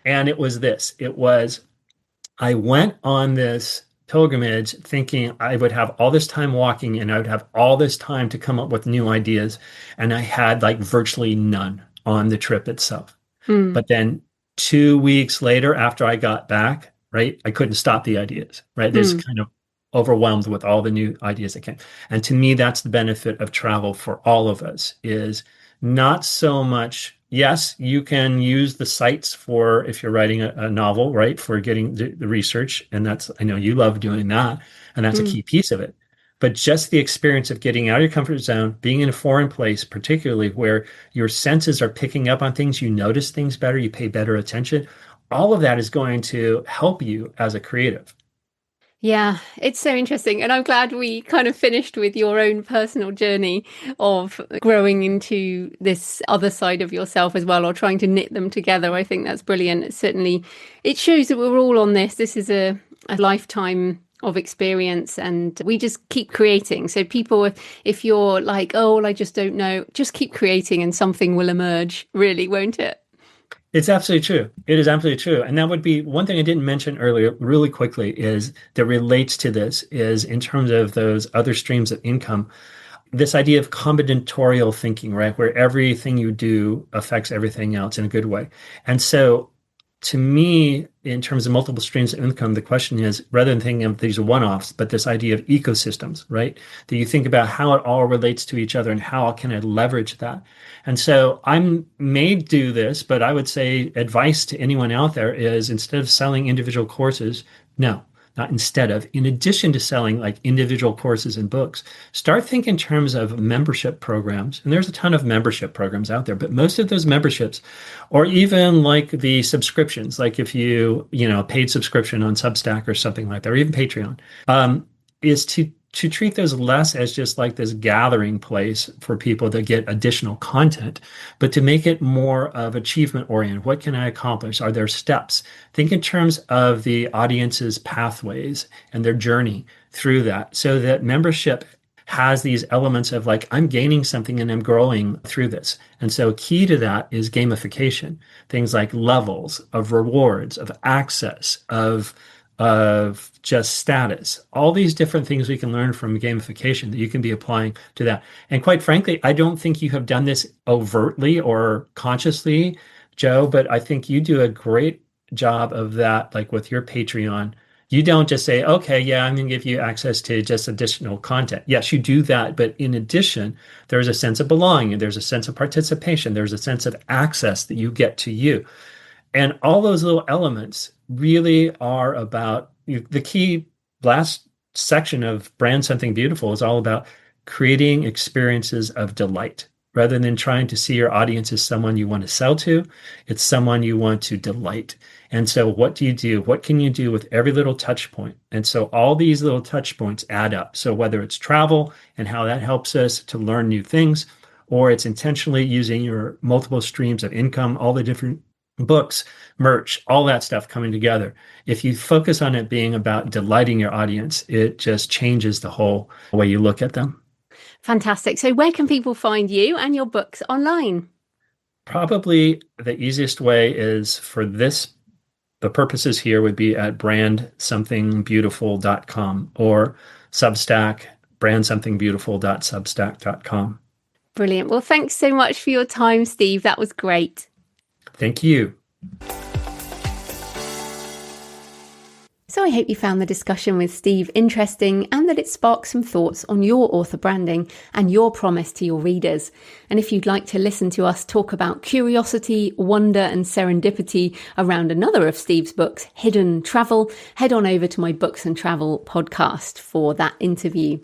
And it was this, it was, I went on this pilgrimage thinking I would have all this time walking and I would have all this time to come up with new ideas. And I had like virtually none on the trip itself. Mm, But then 2 weeks later, after I got back, right, I couldn't stop the ideas, right? There's mm, kind of overwhelmed with all the new ideas that came. And to me, that's the benefit of travel for all of us is not so much, yes, you can use the sites for if you're writing a novel, right, for getting the research. And that's, I know you love doing that. And that's a mm. key piece of it. But just the experience of getting out of your comfort zone, being in a foreign place, particularly where your senses are picking up on things, you notice things better, you pay better attention. All of that is going to help you as a creative. Yeah, it's so interesting. And I'm glad we kind of finished with your own personal journey of growing into this other side of yourself as well, or trying to knit them together. I think that's brilliant. Certainly, it shows that we're all on this. This is a lifetime of experience, and we just keep creating. So people, if you're like, oh, well, I just don't know, just keep creating and something will emerge, really, won't it? It's absolutely true. It is absolutely true. And that would be one thing I didn't mention earlier, really quickly, is that relates to this is in terms of those other streams of income, this idea of combinatorial thinking, right? Where everything you do affects everything else in a good way. And so to me, in terms of multiple streams of income, the question is, rather than thinking of these one-offs, but this idea of ecosystems, right? That you think about how it all relates to each other and how can I leverage that. And so I may do this, but I would say advice to anyone out there is instead of selling individual courses, no, not instead of, in addition to selling like individual courses and books, start thinking in terms of membership programs. And there's a ton of membership programs out there, but most of those memberships, or even like the subscriptions, like if you paid subscription on Substack or something like that, or even Patreon, is to treat those less as just like this gathering place for people to get additional content, but to make it more of achievement oriented. What can I accomplish? Are there steps? Think in terms of the audience's pathways and their journey through that, so that membership has these elements of like, I'm gaining something and I'm growing through this. And so key to that is gamification, things like levels of rewards, of access, of just status, all these different things we can learn from gamification that you can be applying to that. And quite frankly, I don't think you have done this overtly or consciously, Joe, but I think you do a great job of that, like with your Patreon. You don't just say, okay, yeah, I'm going to give you access to just additional content. Yes, you do that. But in addition, there's a sense of belonging, there's a sense of participation, there's a sense of access that you get to you. And all those little elements really are about the key last section of Brand Something Beautiful is all about creating experiences of delight rather than trying to see your audience as someone you want to sell to. It's someone you want to delight. And so what do you do? What can you do with every little touch point? And so all these little touch points add up. So whether it's travel and how that helps us to learn new things, or it's intentionally using your multiple streams of income, all the different books, merch, all that stuff coming together. If you focus on it being about delighting your audience, it just changes the whole way you look at them. Fantastic. So where can people find you and your books online? Probably the easiest way is for this, the purposes here would be at brandsomethingbeautiful.com or Substack, brandsomethingbeautiful.substack.com. Brilliant. Well, thanks so much for your time, Steve. That was great. Thank you. So I hope you found the discussion with Steve interesting and that it sparked some thoughts on your author branding and your promise to your readers. And if you'd like to listen to us talk about curiosity, wonder and serendipity around another of Steve's books, Hidden Travel, head on over to my Books and Travel podcast for that interview.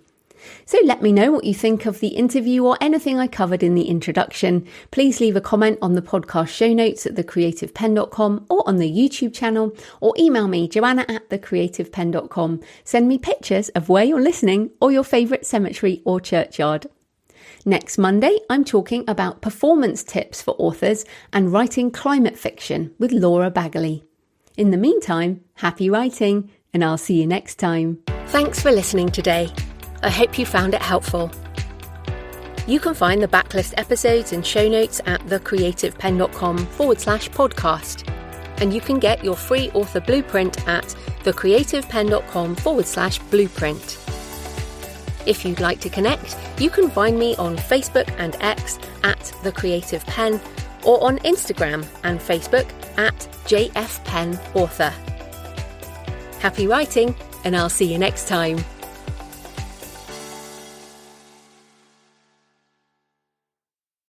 So let me know what you think of the interview or anything I covered in the introduction. Please leave a comment on the podcast show notes at thecreativepenn.com or on the YouTube channel, or email me, joanna@thecreativepenn.com. Send me pictures of where you're listening or your favourite cemetery or churchyard. Next Monday, I'm talking about performance tips for authors and writing climate fiction with Laura Bagley. In the meantime, happy writing, and I'll see you next time. Thanks for listening today. I hope you found it helpful. You can find the backlist episodes and show notes at thecreativepenn.com/podcast. And you can get your free author blueprint at thecreativepenn.com/blueprint. If you'd like to connect, you can find me on Facebook and X at The Creative Penn, or on Instagram and Facebook at JFPennAuthor. Happy writing, and I'll see you next time.